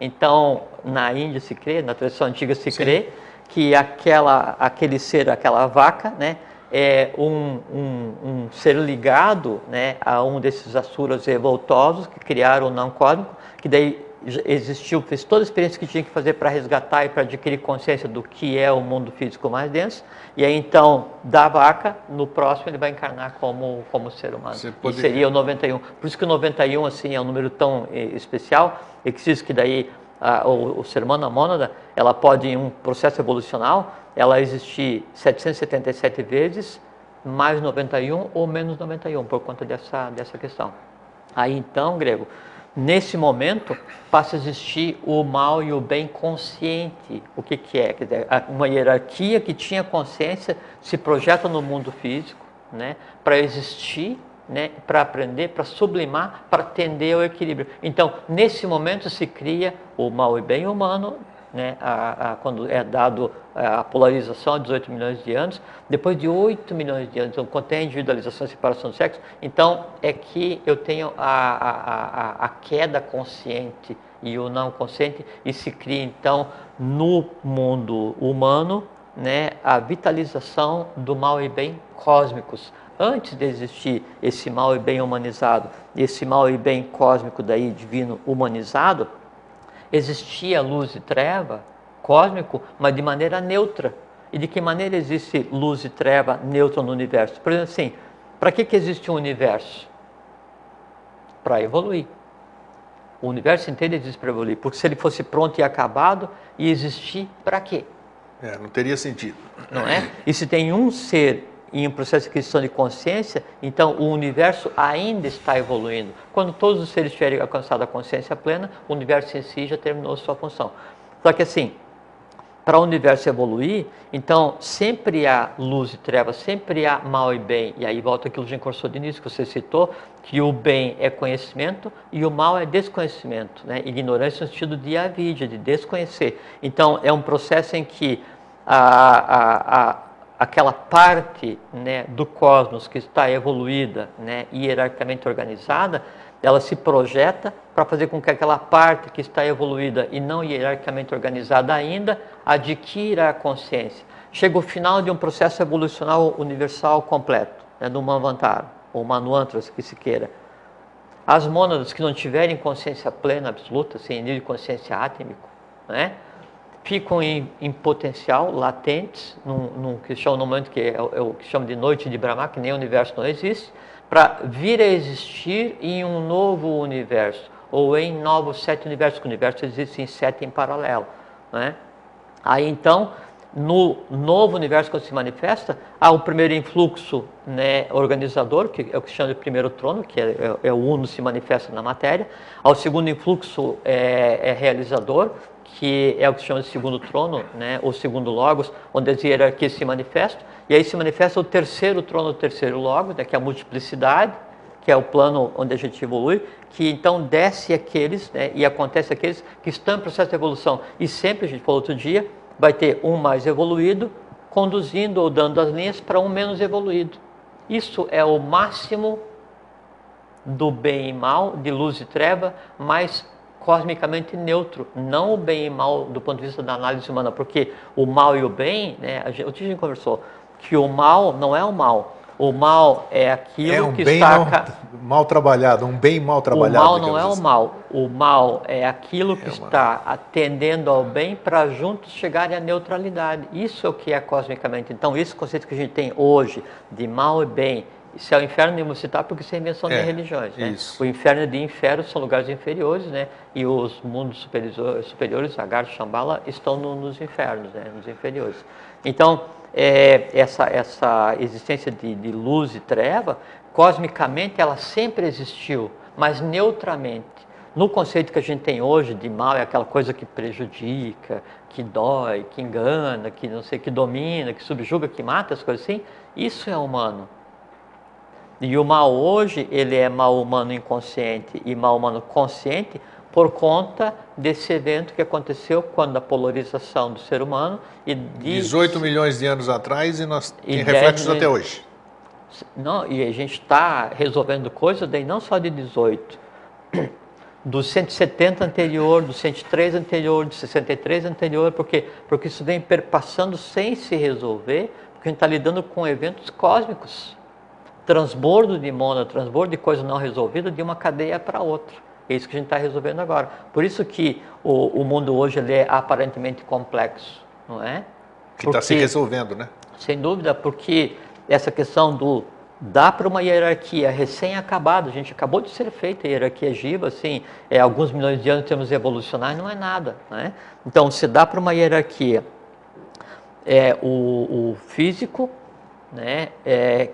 Então, na Índia se crê, na tradição antiga se crê, que aquele ser, aquela vaca, né, é um ser ligado, né, a um desses Asuras revoltosos que criaram o não cósmico, que daí existiu, fez toda a experiência que tinha que fazer para resgatar e para adquirir consciência do que é o mundo físico mais denso, e aí então, da vaca, no próximo ele vai encarnar como ser humano. E seria o 91. Por isso que o 91 assim, é um número tão especial, e que diz que daí o ser humano, a mônada, ela pode, em um processo evolucional, ela existir 777 vezes, mais 91 ou menos 91, por conta dessa questão. Aí então, Grego, nesse momento, passa a existir o mal e o bem consciente. O que é? Quer dizer, uma hierarquia que tinha consciência se projeta no mundo físico, né, para existir, né, para aprender, para sublimar, para tender ao equilíbrio. Então, nesse momento se cria o mal e bem humano, né, quando é dado a polarização há 18 milhões de anos, depois de 8 milhões de anos, então, quando tem a individualização e separação do sexo, então é que eu tenho a queda consciente e o não consciente, e se cria então no mundo humano, né, a vitalização do mal e bem cósmicos. Antes de existir esse mal e bem humanizado, esse mal e bem cósmico daí, divino humanizado, existia luz e treva cósmico, mas de maneira neutra. E de que maneira existe luz e treva neutra no universo? Por exemplo, assim, para que existe um universo? Para evoluir. O universo inteiro existe para evoluir, porque se ele fosse pronto e acabado, ia existir para quê? Não teria sentido. Não é? E se tem um ser em um processo de aquisição de consciência, então o universo ainda está evoluindo. Quando todos os seres tiverem alcançado a consciência plena, o universo em si já terminou sua função. Só que assim, para o universo evoluir, então sempre há luz e trevas, sempre há mal e bem. E aí volta aquilo que a gente conversou de início, que você citou, que o bem é conhecimento e o mal é desconhecimento, né? Ignorância no sentido de avidia, de desconhecer. Então é um processo em que aquela parte, né, do cosmos que está evoluída, né, hierarquicamente organizada, ela se projeta para fazer com que aquela parte que está evoluída e não hierarquicamente organizada ainda adquira a consciência. Chega o final de um processo evolucional universal completo, né, do Manvantara, ou Manvantras, que se queira. As mônadas que não tiverem consciência plena, absoluta, sem nível de consciência átmico, né, ficam em potencial, latentes, num que chama, no momento que é o que chama de noite de Brahma, que nem o universo não existe, para vir a existir em um novo universo, ou em novos 7 universos, que o universo existe em 7 em paralelo, né? Aí então, no novo universo que se manifesta, há o primeiro influxo, né, organizador, que é o que se chama de primeiro trono, que é o uno se manifesta na matéria. Há o segundo influxo realizador, que é o que se chama de segundo trono, né, ou segundo logos, onde as hierarquias se manifestam. E aí se manifesta o terceiro trono, o terceiro logos, né, que é a multiplicidade, que é o plano onde a gente evolui, que então desce aqueles, né, e acontece aqueles que estão em processo de evolução. E sempre, a gente falou outro dia, vai ter um mais evoluído conduzindo ou dando as linhas para um menos evoluído. Isso é o máximo do bem e mal, de luz e treva, mas cosmicamente neutro, não o bem e mal do ponto de vista da análise humana, porque o mal e o bem, né, a gente conversou, que o mal não é o mal. O mal é aquilo que está... mal trabalhado, um bem mal trabalhado. O mal não é o mal. O mal é aquilo que está atendendo ao bem para juntos chegarem à neutralidade. Isso é o que é cosmicamente. Então, esse conceito que a gente tem hoje de mal e bem, isso é o inferno de citar porque isso é invenção de religiões. Né? O inferno de inferno são lugares inferiores, né? E os mundos superiores, Agartha, Shambhala, estão nos infernos, né? Nos inferiores. Então, essa existência de luz e treva, cosmicamente ela sempre existiu, mas neutramente. No conceito que a gente tem hoje de mal, é aquela coisa que prejudica, que dói, que engana, que não sei, que domina, que subjuga, que mata, as coisas assim, isso é humano. E o mal hoje, ele é mal humano inconsciente e mal humano consciente por conta desse evento que aconteceu quando a polarização do ser humano... 18 milhões de anos atrás e nós tem reflexos até hoje. Não, e a gente está resolvendo coisas daí não só de 18, do 170 anterior, do 103 anterior, do 63 anterior, porque isso vem perpassando sem se resolver, porque a gente está lidando com eventos cósmicos. Transbordo de mônada, transbordo de coisa não resolvida de uma cadeia para outra. É isso que a gente está resolvendo agora. Por isso que o mundo hoje ele é aparentemente complexo, não é? Que está se resolvendo, né? Sem dúvida, porque essa questão do dá para uma hierarquia recém-acabada, a gente acabou de ser feita a hierarquia Jiva, assim, alguns milhões de anos em termos evolucionais, não é nada, né? Então, se dá para uma hierarquia o físico, né,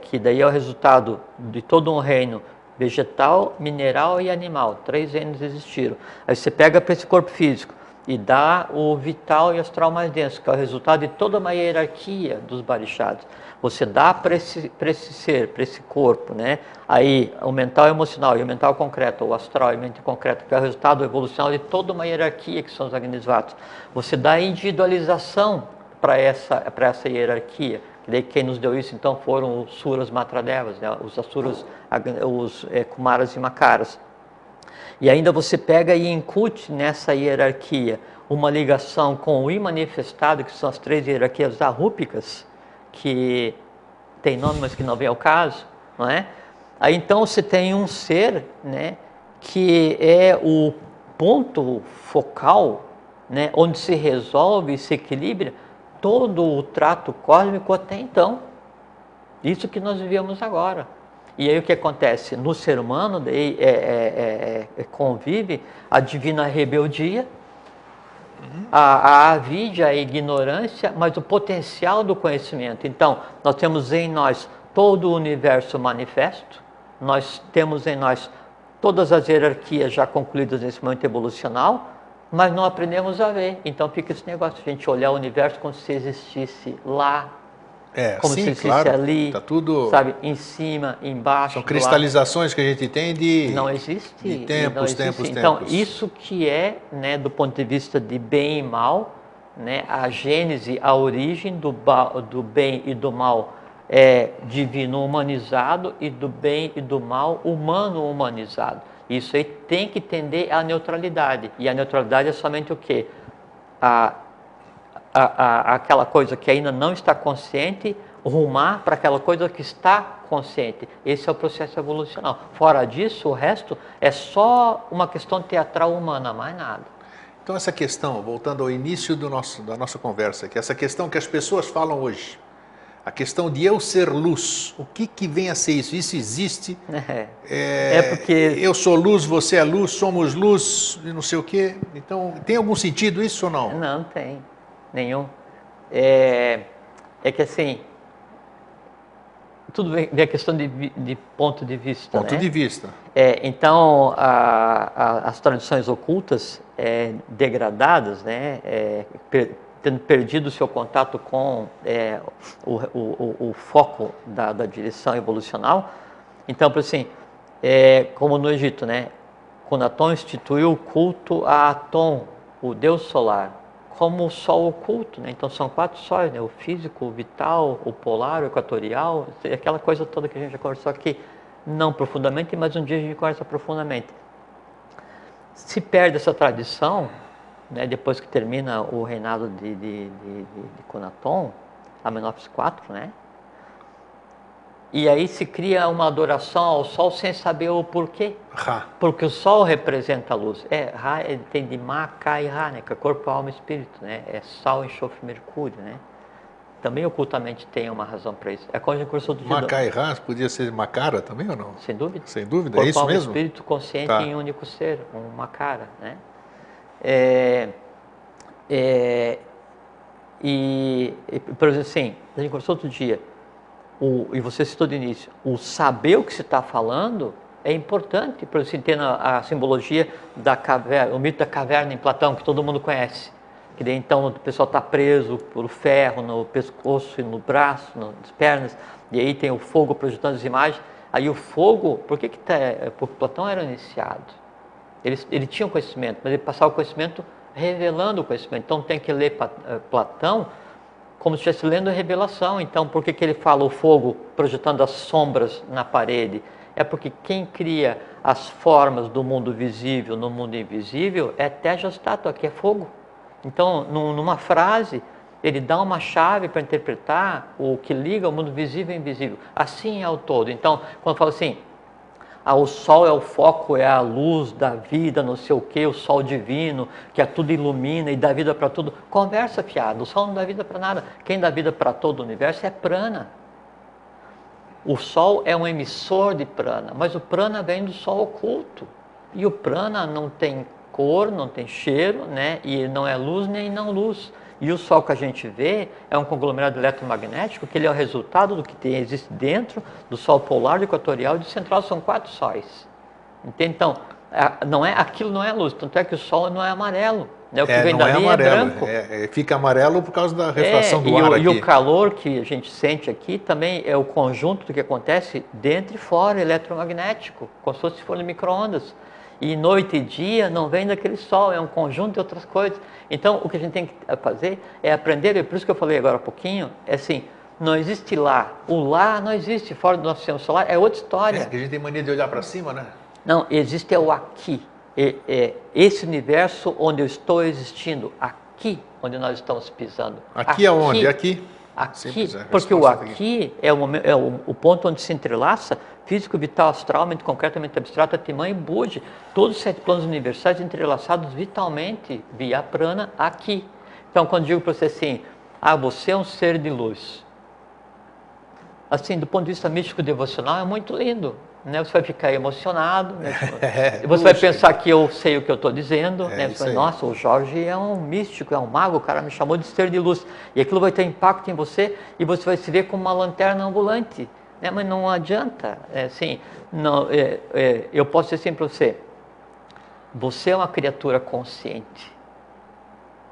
que daí é o resultado de todo um reino vegetal, mineral e animal. 3 reinos existiram. Aí você pega para esse corpo físico e dá o vital e astral mais denso, que é o resultado de toda uma hierarquia dos barichados. Você dá para esse ser, para esse corpo, né? Aí o mental e emocional e o mental concreto, o astral e o mente concreto, que é o resultado evolucional de toda uma hierarquia que são os Agnisvatas. Você dá individualização para essa hierarquia. Daí quem nos deu isso então foram os Suras Matradevas, né? Os Asuras, os Kumaras e Makaras. E ainda você pega e incute nessa hierarquia uma ligação com o imanifestado, que são as 3 hierarquias arrúpicas, que tem nome, mas que não vem ao caso, não é? Aí então você tem um ser, né, que é o ponto focal, né, onde se resolve e se equilibra todo o trato cósmico até então. Isso que nós vivemos agora. E aí o que acontece? No ser humano daí convive a divina rebeldia, a avidia, a ignorância, mas o potencial do conhecimento. Então, nós temos em nós todo o universo manifesto, nós temos em nós todas as hierarquias já concluídas nesse momento evolucional, mas não aprendemos a ver. Então fica esse negócio, a gente olhar o universo como se existisse lá, como sim, se existisse claro. ali, Tá tudo... sabe, em cima, embaixo. São cristalizações que a gente tem de... Não existe. De tempos, não existe. tempos, Então, tempos. isso que é, né, do ponto de vista de bem e mal, né, a gênese, a origem do bem e do mal é divino humanizado e do bem e do mal humano humanizado. Isso aí tem que tender à neutralidade. E a neutralidade é somente o quê? Aquela coisa que ainda não está consciente, rumar para aquela coisa que está consciente. Esse é o processo evolucional. Fora disso, o resto é só uma questão teatral humana, mais nada. Então essa questão, voltando ao início da nossa conversa, que essa questão que as pessoas falam hoje, a questão de eu ser luz, o que vem a ser isso? Isso existe? Porque... Eu sou luz, você é luz, somos luz, e não sei o quê. Então, tem algum sentido isso ou não? Não tem, nenhum. É que assim, tudo vem a questão de ponto de vista. Ponto de vista. Então, as tradições ocultas degradadas, né, tendo perdido o seu contato com o foco da direção evolucional. Então, assim, como no Egito, né, quando Atom instituiu o culto a Atom, o deus solar, como o sol oculto, né? Então são 4 sóis, né? O físico, o vital, o polar, o equatorial, aquela coisa toda que a gente já conversou aqui, não profundamente, mas um dia a gente conversa profundamente. Se perde essa tradição, né? Depois que termina o reinado de Conaton, Amenófis IV, né? E aí se cria uma adoração ao sol sem saber o porquê. Ra. Porque o sol representa a luz. Ra tem de Ma, Ka e Ra, né? Que é corpo, alma e espírito, né? É sal, enxofre, mercúrio, né? Também ocultamente tem uma razão para isso. É quando a gente conversou do Ma, Ka e Ra podia ser Macara também ou não? Sem dúvida. Sem dúvida, corpo, é isso alma, mesmo? Espírito consciente Tá. em um único ser, um Macara, né? Por exemplo, assim, a gente conversou outro dia, e você citou de início, o saber o que se está falando é importante, para você entender a simbologia da caverna, o mito da caverna em Platão, que todo mundo conhece. Que daí, então o pessoal está preso por ferro no pescoço e no braço, nas pernas, e aí tem o fogo projetando as imagens. Aí o fogo, porque Platão era iniciado. Ele tinha o conhecimento, mas ele passava o conhecimento revelando o conhecimento. Então tem que ler Platão como se estivesse lendo a revelação. Então, por que ele fala o fogo projetando as sombras na parede? É porque quem cria as formas do mundo visível no mundo invisível é Tejas-Tátua, que é fogo. Então, numa frase, ele dá uma chave para interpretar o que liga o mundo visível e invisível. Assim é o todo. Então, quando fala assim, o sol é o foco, é a luz da vida, não sei o que, o sol divino, que tudo ilumina e dá vida para tudo. Conversa, fiado, o sol não dá vida para nada. Quem dá vida para todo o universo é prana. O sol é um emissor de prana, mas o prana vem do sol oculto. E o prana não tem cor, não tem cheiro, né? E não é luz nem não luz. E o Sol que a gente vê é um conglomerado eletromagnético, que ele é o resultado do que existe dentro do Sol polar, do equatorial e do central. São 4 sóis. Entende? Então, aquilo não é luz. Tanto é que o Sol não é amarelo. Né? O que vem dali é branco. Fica amarelo por causa da refração do ar aqui. E o calor que a gente sente aqui também é o conjunto do que acontece dentro e fora, eletromagnético, como se fosse forno de micro-ondas. E noite e dia não vem daquele sol, é um conjunto de outras coisas. Então, o que a gente tem que fazer é aprender, e por isso que eu falei agora há pouquinho, é assim, não existe lá. O lá não existe fora do nosso sistema solar, é outra história. Que a gente tem mania de olhar para cima, né? Não, existe o aqui. Esse universo onde eu estou existindo, aqui onde nós estamos pisando. Aqui aonde? Aqui? Aqui, porque o aqui é o ponto onde se entrelaça físico, vital, astral, mente concreta, mente abstrata, Timã e Budi, todos os 7 planos universais entrelaçados vitalmente via prana aqui. Então, quando digo para você assim, você é um ser de luz. Assim, do ponto de vista místico devocional, é muito lindo. Né? Você vai ficar emocionado, né? Você vai pensar que eu sei o que eu estou dizendo, né? Você vai, nossa, o Jorge é um místico, é um mago, o cara me chamou de ser de luz. E aquilo vai ter impacto em você e você vai se ver como uma lanterna ambulante. Né? Mas não adianta, eu posso dizer assim para você, você é uma criatura consciente.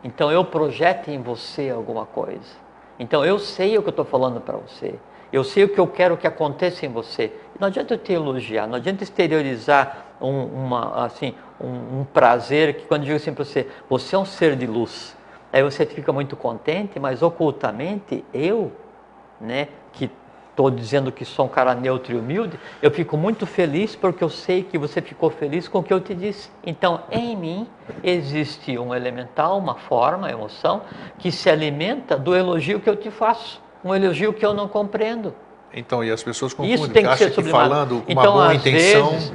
Então eu projeto em você alguma coisa. Então eu sei o que eu estou falando para você. Eu sei o que eu quero que aconteça em você. Não adianta eu te elogiar, não adianta exteriorizar um prazer que quando eu digo assim para você, você é um ser de luz. Aí você fica muito contente, mas ocultamente eu, né, que estou dizendo que sou um cara neutro e humilde, eu fico muito feliz porque eu sei que você ficou feliz com o que eu te disse. Então, em mim existe um elemental, uma forma, emoção, que se alimenta do elogio que eu te faço. Um elogio que eu não compreendo. Então, e as pessoas confundem, Isso tem que ser acham que sublimado. falando com uma Então, boa às intenção, vezes,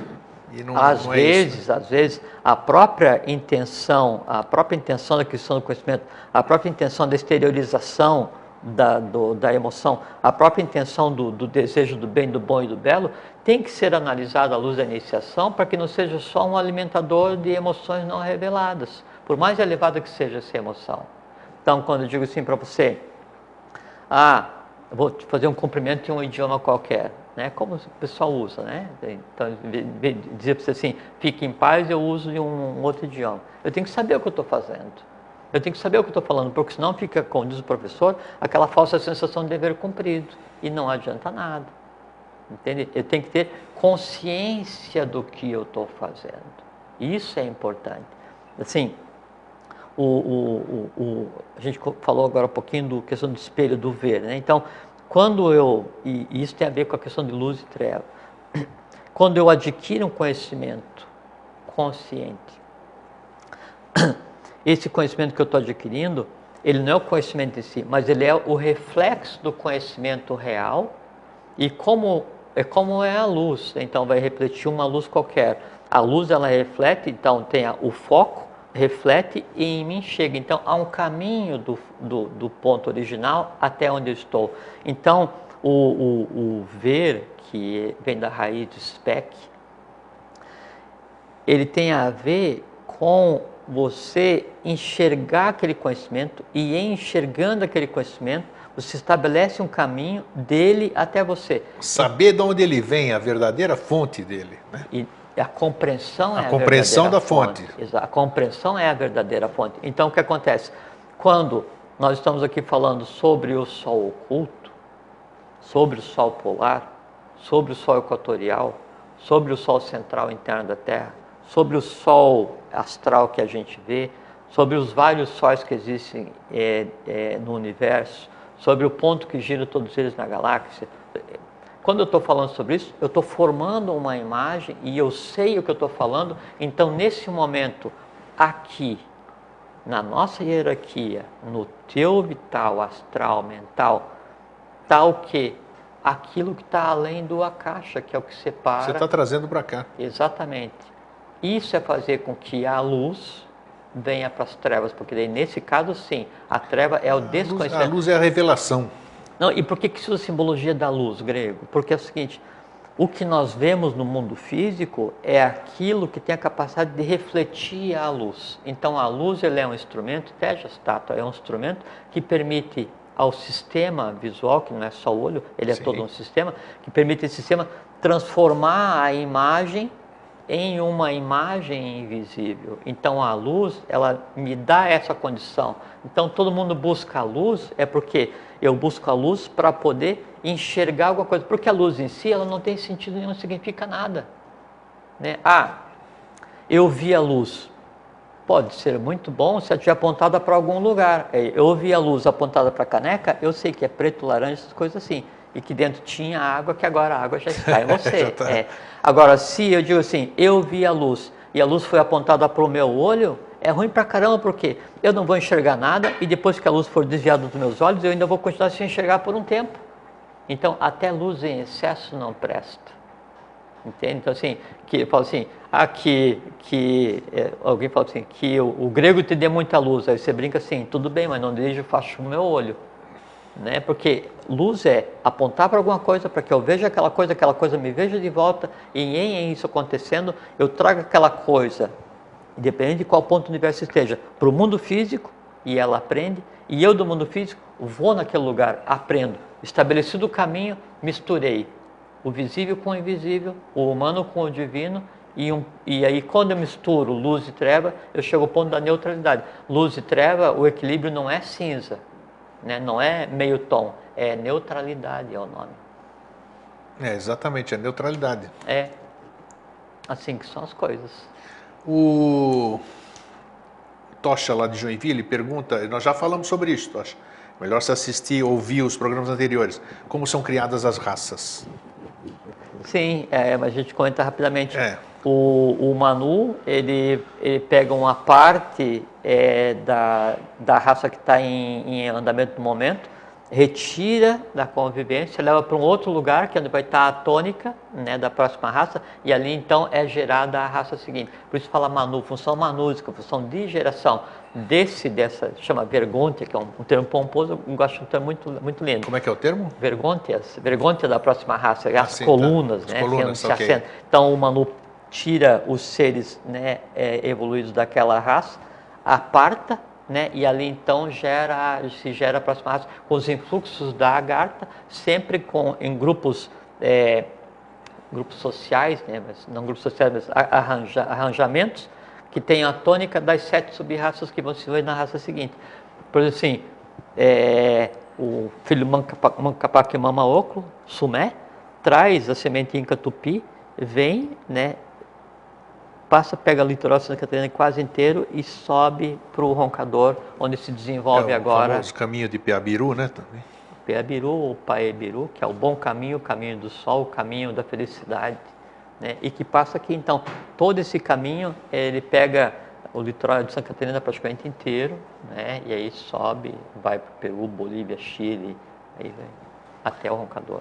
e não é isso, né? às vezes, a própria intenção da aquisição do conhecimento, a própria intenção da exteriorização da emoção, a própria intenção do desejo do bem, do bom e do belo, tem que ser analisada à luz da iniciação para que não seja só um alimentador de emoções não reveladas, por mais elevada que seja essa emoção. Então, quando eu digo assim para você, vou fazer um cumprimento em um idioma qualquer, né? Como o pessoal usa, né? Então, dizer para você assim, fique em paz, eu uso em um outro idioma. Eu tenho que saber o que eu estou fazendo. Eu tenho que saber o que eu estou falando, porque senão fica, como diz o professor, aquela falsa sensação de dever cumprido. E não adianta nada. Entende? Eu tenho que ter consciência do que eu estou fazendo. Isso é importante. Assim, a gente falou agora um pouquinho da questão do espelho, do ver, né? Então, e isso tem a ver com a questão de luz e treva, quando eu adquiro um conhecimento consciente, esse conhecimento que eu estou adquirindo, ele não é o conhecimento em si, mas ele é o reflexo do conhecimento real, e como é a luz, então vai refletir uma luz qualquer. A luz, ela reflete, então tem o foco, reflete e em mim chega. Então, há um caminho do ponto original até onde eu estou. Então, o ver, que vem da raiz de spec, ele tem a ver com você enxergar aquele conhecimento e, enxergando aquele conhecimento, você estabelece um caminho dele até você. Saber de onde ele vem, a verdadeira fonte dele, né? E a compreensão é a compreensão verdadeira da fonte. A compreensão é a verdadeira fonte. Então, o que acontece? Quando nós estamos aqui falando sobre o Sol oculto, sobre o Sol polar, sobre o Sol equatorial, sobre o Sol central interno da Terra, sobre o Sol astral que a gente vê, sobre os vários sóis que existem no universo, sobre o ponto que gira todos eles na galáxia. Quando eu estou falando sobre isso, eu estou formando uma imagem e eu sei o que eu estou falando. Então, nesse momento, aqui, na nossa hierarquia, no teu vital, astral, mental, está o quê? Aquilo que está além do akasha, que é o que separa. Você está trazendo para cá. Exatamente. Isso é fazer com que a luz venha para as trevas, porque daí, nesse caso, sim, a treva é o desconhecimento. A luz é a revelação. Não, e por que isso é a simbologia da luz, grego? Porque é o seguinte, o que nós vemos no mundo físico é aquilo que tem a capacidade de refletir a luz. Então, a luz, ele é um instrumento, Tejas-Tattva, é um instrumento que permite ao sistema visual, que não é só o olho, ele é todo um sistema, que permite esse sistema transformar a imagem em uma imagem invisível. Então, a luz, ela me dá essa condição. Então, todo mundo busca a luz, é porque eu busco a luz para poder enxergar alguma coisa. Porque a luz em si, ela não tem sentido nenhum, não significa nada. Né? Eu vi a luz. Pode ser muito bom se ela estiver apontada para algum lugar. Eu vi a luz apontada para a caneca, eu sei que é preto, laranja, essas coisas assim. E que dentro tinha água, que agora a água já está em você. Agora, se eu digo assim, eu vi a luz e a luz foi apontada para o meu olho, é ruim pra caramba, porque eu não vou enxergar nada e depois que a luz for desviada dos meus olhos, eu ainda vou continuar sem enxergar por um tempo. Então, até luz em excesso não presta. Entende? Então, assim, eu falo assim, alguém fala assim, que o grego te dê muita luz. Aí você brinca assim, tudo bem, mas não dirige facho no meu olho. Né? Porque luz é apontar para alguma coisa, para que eu veja aquela coisa me veja de volta, e em isso acontecendo, eu trago aquela coisa, independente de qual ponto do universo esteja, para o mundo físico, e ela aprende, e eu do mundo físico vou naquele lugar, aprendo. Estabelecido o caminho, misturei o visível com o invisível, o humano com o divino, e aí quando eu misturo luz e treva, eu chego ao ponto da neutralidade. Luz e treva, o equilíbrio não é cinza, né? Não é meio tom, é neutralidade é o nome. É, exatamente, a neutralidade. É assim que são as coisas. O Tocha lá de Joinville pergunta, nós já falamos sobre isso, Tocha. Melhor se assistir, ouvir os programas anteriores. Como são criadas as raças? Sim, mas a gente comenta rapidamente. É. O Manu, ele pega uma parte da raça que está em andamento no momento, retira da convivência, leva para um outro lugar, que é onde vai estar a tônica, né, da próxima raça, e ali então é gerada a raça seguinte. Por isso fala Manu, função manúsica, função de geração. Dessa, chama vergontia, que é um termo pomposo, eu gosto de um termo muito lindo. Como é que é o termo? Vergontia da próxima raça, as sim, colunas, tá. né, Colunas, que se assentam. Então o Manu tira os seres, né, evoluídos daquela raça, aparta, né, e ali então se gera a próxima raça com os influxos da Agartha, sempre em grupos sociais, né, mas não grupos sociais, mas arranjamentos, que tem a tônica das 7 sub-raças que vão se ver na raça seguinte. Por exemplo, assim, o filho Mancapaque Mama Oclo, Sumé, traz a semente Inca Tupi, vem, né, pega o litoral de Santa Catarina quase inteiro e sobe para o Roncador, onde se desenvolve agora... O famoso caminho de Piabiru, né? Também. Piabiru ou Paebiru, que é o bom caminho, o caminho do sol, o caminho da felicidade, né? E que passa aqui, então, todo esse caminho, ele pega o litoral de Santa Catarina praticamente inteiro, né? E aí sobe, vai para o Peru, Bolívia, Chile, aí vem até o Roncador.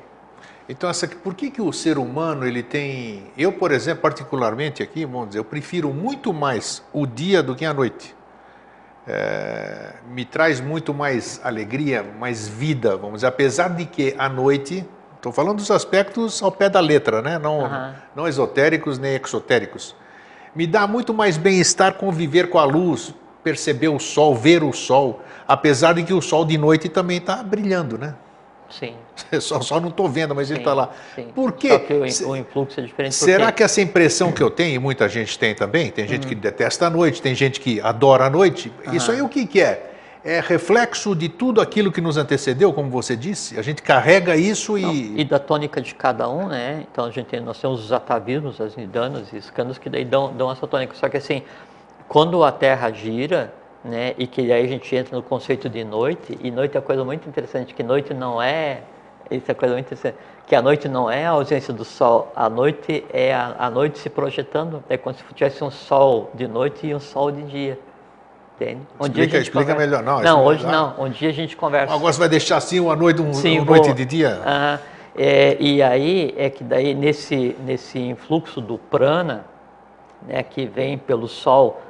Então, por que o ser humano, ele tem... Eu, por exemplo, particularmente aqui, vamos dizer, eu prefiro muito mais o dia do que a noite. Me traz muito mais alegria, mais vida, vamos dizer, apesar de que à noite, estou falando dos aspectos ao pé da letra, né? Não esotéricos nem exotéricos. Me dá muito mais bem-estar conviver com a luz, perceber o sol, ver o sol, apesar de que o sol de noite também está brilhando, né? Sim. Só não estou vendo, mas ele está lá. Sim. Por quê? Só que o influxo é diferente. Será que essa impressão que eu tenho, e muita gente tem também, tem gente que detesta a noite, tem gente que adora a noite, isso aí o que é? É reflexo de tudo aquilo que nos antecedeu, como você disse? A gente carrega isso e da tônica de cada um, né? Então nós temos os atavismos, as nidanas e escanos que daí dão essa tônica. Só que assim, quando a Terra gira, né, e que aí a gente entra no conceito de noite, e noite é uma coisa muito interessante, que noite não é, isso é coisa muito interessante, que a noite não é a ausência do sol, a noite é a noite se projetando, é como se tivesse um sol de noite e um sol de dia, entende? Explica melhor. Não, hoje não, um dia a gente conversa. Agora você vai deixar assim uma noite, noite de dia? E aí é que daí nesse influxo do prana, né, que vem pelo sol,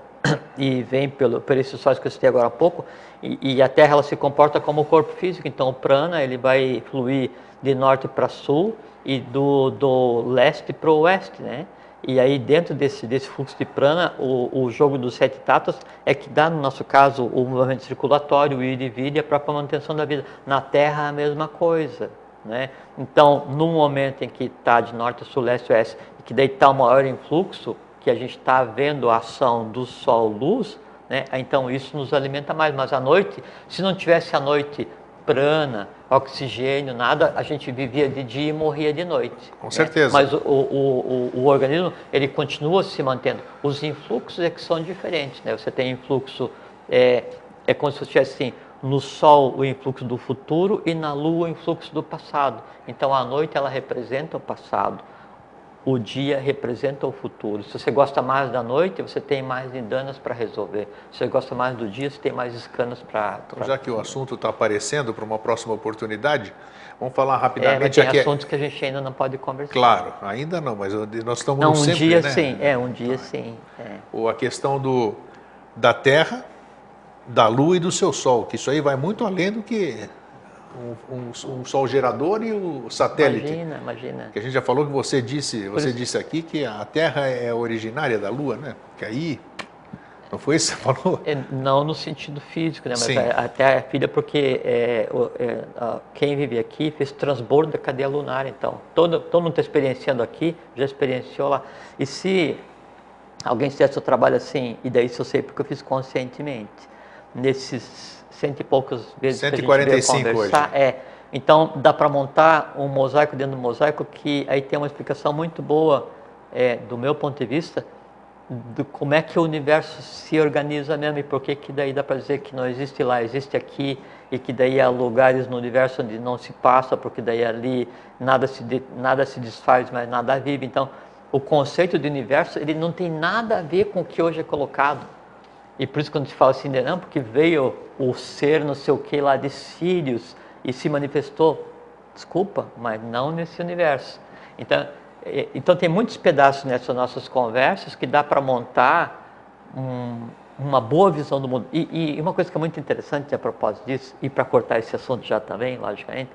e vem por esses sóis que eu citei agora há pouco, e a Terra ela se comporta como o corpo físico, então o prana ele vai fluir de norte para sul e do leste para o oeste, né? E aí dentro desse fluxo de prana, o jogo dos 7 tatos é que dá, no nosso caso, o movimento circulatório, o ir e vir e a própria manutenção da vida. Na Terra a mesma coisa, né? Então, no momento em que está de norte, sul, leste, oeste, e que daí está o maior influxo, que a gente está vendo a ação do sol, luz, né? Então isso nos alimenta mais. Mas à noite, se não tivesse à noite prana, oxigênio, nada, a gente vivia de dia e morria de noite. Com certeza. Mas o organismo, ele continua se mantendo. Os influxos é que são diferentes, né? Você tem influxo, é como se fosse assim, no sol o influxo do futuro e na lua o influxo do passado. Então a noite ela representa o passado. O dia representa o futuro. Se você gosta mais da noite, você tem mais nidanas para resolver. Se você gosta mais do dia, você tem mais escanas para... Então, já que o assunto está aparecendo para uma próxima oportunidade, vamos falar rapidamente... Mas tem assuntos que a gente ainda não pode conversar. Claro, ainda não, mas nós estamos no sempre, dia né? Sim, um dia sim. A questão da Terra, da Lua e do seu Sol, que isso aí vai muito além do que... Um sol gerador e o satélite. Imagina. Que a gente já falou que você disse aqui que a Terra é originária da Lua, né? Que aí... Não foi isso que você falou? Não no sentido físico, né? Mas Sim. até a filha, porque quem vive aqui fez transbordo da cadeia lunar, então. Todo mundo está experienciando aqui, já experienciou lá. E se alguém fizesse o trabalho assim, e daí isso eu sei porque eu fiz conscientemente, nesses 100 e poucas vezes 145 que a gente veio conversar, hoje. então dá para montar um mosaico dentro do mosaico que aí tem uma explicação muito boa, do meu ponto de vista, de como é que o universo se organiza mesmo e por que daí dá para dizer que não existe lá, existe aqui, e que daí há lugares no universo onde não se passa, porque daí ali nada se desfaz, mas nada vive. Então, o conceito de universo, ele não tem nada a ver com o que hoje é colocado. E por isso quando se fala assim, não, porque veio o ser não sei o que lá de Sírios e se manifestou. Desculpa, mas não nesse universo. Então tem muitos pedaços nessas nossas conversas que dá para montar uma boa visão do mundo. E uma coisa que é muito interessante a propósito disso, e para cortar esse assunto já também, logicamente,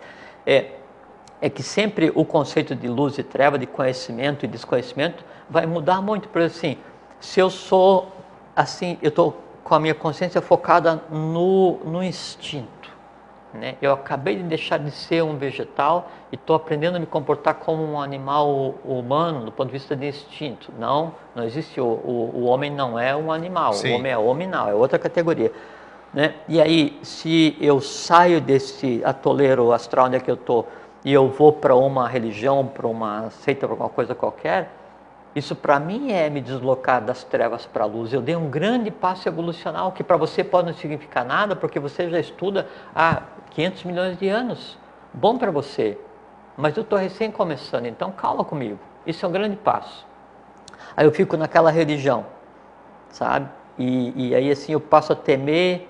é que sempre o conceito de luz e treva, de conhecimento e desconhecimento, vai mudar muito. Por exemplo, assim, se eu sou assim, eu estou com a minha consciência focada no instinto, né? Eu acabei de deixar de ser um vegetal e estou aprendendo a me comportar como um animal humano do ponto de vista de instinto. Não existe, o homem não é um animal, Sim. O homem é hominal, é outra categoria, né? E aí, se eu saio desse atoleiro astral onde é que eu estou e eu vou para uma religião, para uma seita, para alguma coisa qualquer, isso para mim é me deslocar das trevas para a luz. Eu dei um grande passo evolucional que para você pode não significar nada, porque você já estuda há 500 milhões de anos. Bom para você, mas eu estou recém começando, então calma comigo. Isso é um grande passo. Aí eu fico naquela religião, sabe? E aí assim eu passo a temer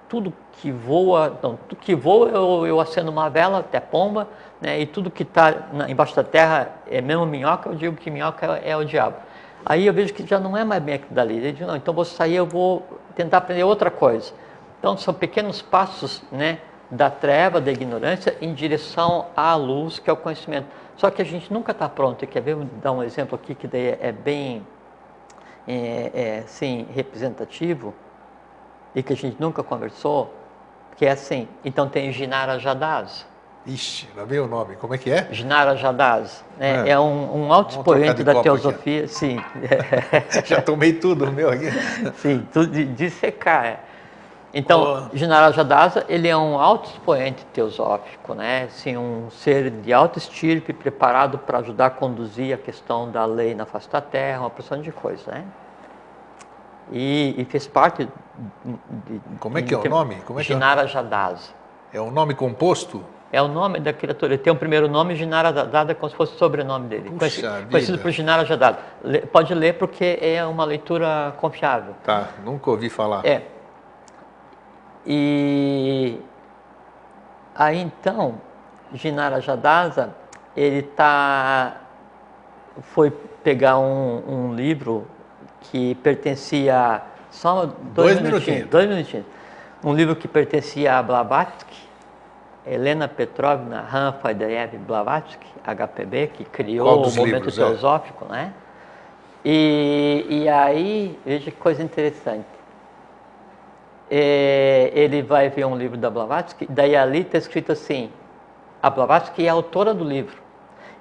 tudo que voa. Não, tudo que voa eu acendo uma vela, até pomba, né? E tudo que está embaixo da terra é mesmo minhoca, eu digo que minhoca é o diabo. Aí eu vejo que já não é mais bem aquilo dali. Eu digo, não, então vou sair, eu vou tentar aprender outra coisa. Então são pequenos passos, né, da treva, da ignorância, em direção à luz, que é o conhecimento. Só que a gente nunca está pronto. E quer ver? Vou dar um exemplo aqui que daí é bem sim, representativo e que a gente nunca conversou, que é assim. Então tem Jinara Jadaz. Ixi, lá veio o nome. Como é que é? Jinara Jadaz, né? É um alto expoente da teosofia. Aqui. Sim. Já tomei tudo, meu aqui. Sim, tudo de secar. Então, Jinara Jadasa, ele é um alto expoente teosófico, né? Assim, um ser de alta estirpe, preparado para ajudar a conduzir a questão da lei na face da Terra, uma porção de coisas, né? E fez parte Como é que é o nome? Como é que Jinara Jadasa. É um nome composto? É o nome da criatura. Ele tem um primeiro nome, Jinara Jadasa, como se fosse o sobrenome dele. Conhecido por Jinara Jadasa. Pode ler porque é uma leitura confiável. Tá, nunca ouvi falar. E aí então, Jinara Jadasa, ele foi pegar um livro que pertencia, só dois minutinhos, um livro que pertencia a Blavatsky, Helena Petrovna Rafaeliev Blavatsky, HPB, que criou o movimento teosófico, né? E aí, veja que coisa interessante. Ele vai ver um livro da Blavatsky, daí ali está escrito assim, a Blavatsky é a autora do livro,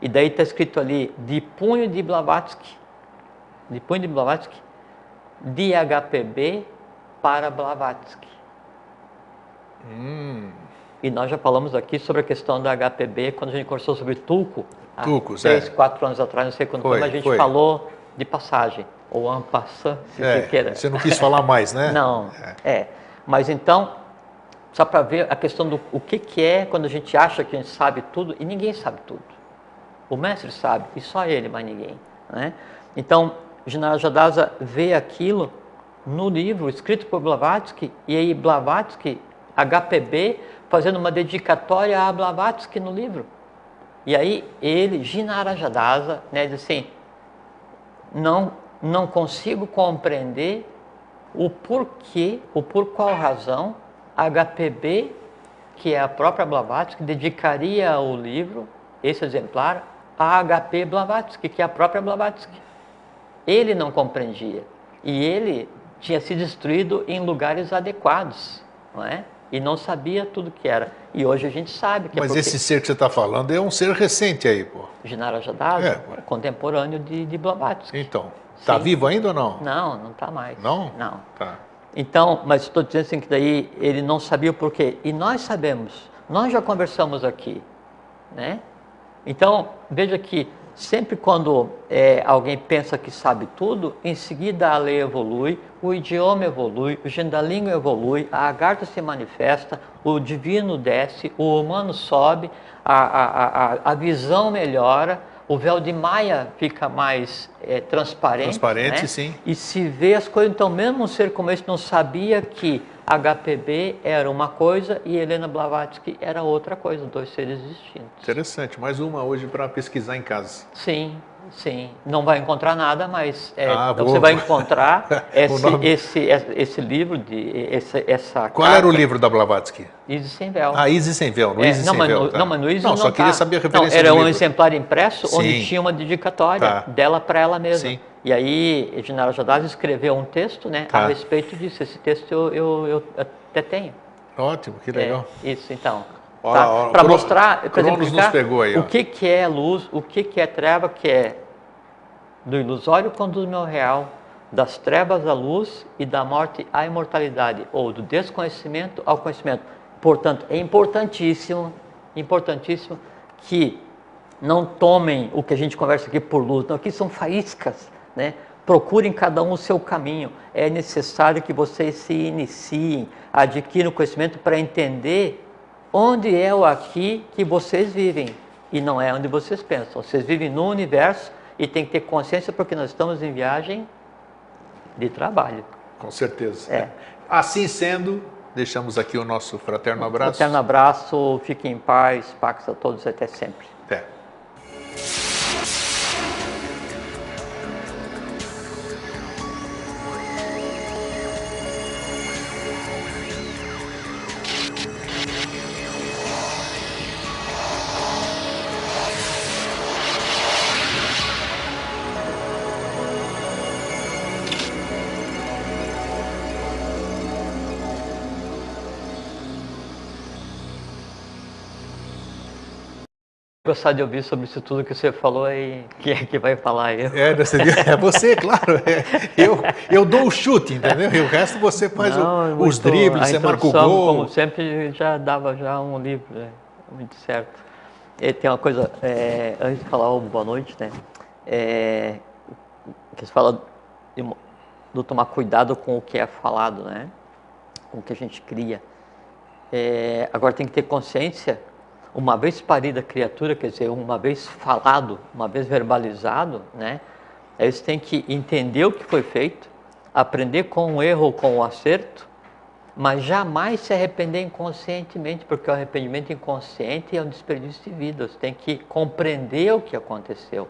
e daí está escrito ali, de punho de Blavatsky, de HPB para Blavatsky. E nós já falamos aqui sobre a questão da HPB, quando a gente conversou sobre Tulku, há 3, 4 anos atrás, não sei quando foi, mas a gente falou de passagem, ou en passant, se você queira. Você não quis falar mais, né? Não, Mas então, só para ver a questão do o que é quando a gente acha que a gente sabe tudo, e ninguém sabe tudo. O mestre sabe, e só ele, mais ninguém, né? Então, Jinara Jadasa vê aquilo no livro escrito por Blavatsky, e aí Blavatsky, HPB, fazendo uma dedicatória a Blavatsky no livro. E aí ele, Jinara Jadasa, né, diz assim, não consigo compreender o porquê, por qual razão HPB, que é a própria Blavatsky, dedicaria o livro, esse exemplar, a HP Blavatsky, que é a própria Blavatsky. Ele não compreendia. E ele tinha sido instruído em lugares adequados, não é? E não sabia tudo que era. E hoje a gente sabe que Mas esse ser que você está falando é um ser recente aí, pô. Gennaro Jadhazy, contemporâneo de Blavatsky. Então, está vivo ainda ou não? Não, não está mais. Não? Não. Tá. Então, mas estou dizendo assim que daí ele não sabia o porquê. E nós sabemos, nós já conversamos aqui, né? Então, veja que sempre quando alguém pensa que sabe tudo, em seguida a lei evolui, o idioma evolui, o gênero da língua evolui, a agartha se manifesta, o divino desce, o humano sobe, a visão melhora, o véu de Maia fica mais transparente. Transparente, né? Sim. E se vê as coisas. Então, mesmo um ser como esse não sabia que HPB era uma coisa e Helena Blavatsky era outra coisa, dois seres distintos. Interessante, mais uma hoje para pesquisar em casa. Sim, sim. Não vai encontrar nada, mas então você vai encontrar esse livro, essa Qual era o livro da Blavatsky? Isis Sem Véu. Isis Sem Véu, no Isis Sem Véu. Não, mas no Isis não só queria saber a referência era do um livro. exemplar impresso onde Sim. tinha uma dedicatória dela para ela mesma. Sim. E aí, Gennaro Jadhazy escreveu um texto, né, a respeito disso. Esse texto eu até tenho. Ótimo, que legal. Isso, então. Para mostrar, para exemplificar nos pegou aí, o que é luz, o que é treva, que é do ilusório conduz-me ao real, das trevas à luz e da morte à imortalidade, ou do desconhecimento ao conhecimento. Portanto, é importantíssimo que não tomem o que a gente conversa aqui por luz, não, aqui são faíscas, né? Procurem cada um o seu caminho. É necessário que vocês se iniciem, adquiram conhecimento para entender onde é o aqui que vocês vivem e não é onde vocês pensam. Vocês vivem no universo e tem que ter consciência porque nós estamos em viagem de trabalho. Com certeza. Assim sendo, deixamos aqui o nosso fraterno abraço. Fraterno abraço, fiquem em paz, pax a todos até sempre. Até. Gostar de ouvir sobre isso tudo que você falou e quem é que vai falar aí? É você, claro. Eu dou o chute, entendeu? E o resto você faz os dribles, você marca o gol. Como sempre, já dava já um livro, muito certo. E tem uma coisa, antes de falar boa noite, né? Que você fala de tomar cuidado com o que é falado, né? Com o que a gente cria. Agora tem que ter consciência. Uma vez parida a criatura, quer dizer, uma vez falado, uma vez verbalizado, né? Eles têm que entender o que foi feito, aprender com o erro ou com o acerto, mas jamais se arrepender inconscientemente, porque o arrependimento inconsciente é um desperdício de vida. Você tem que compreender o que aconteceu,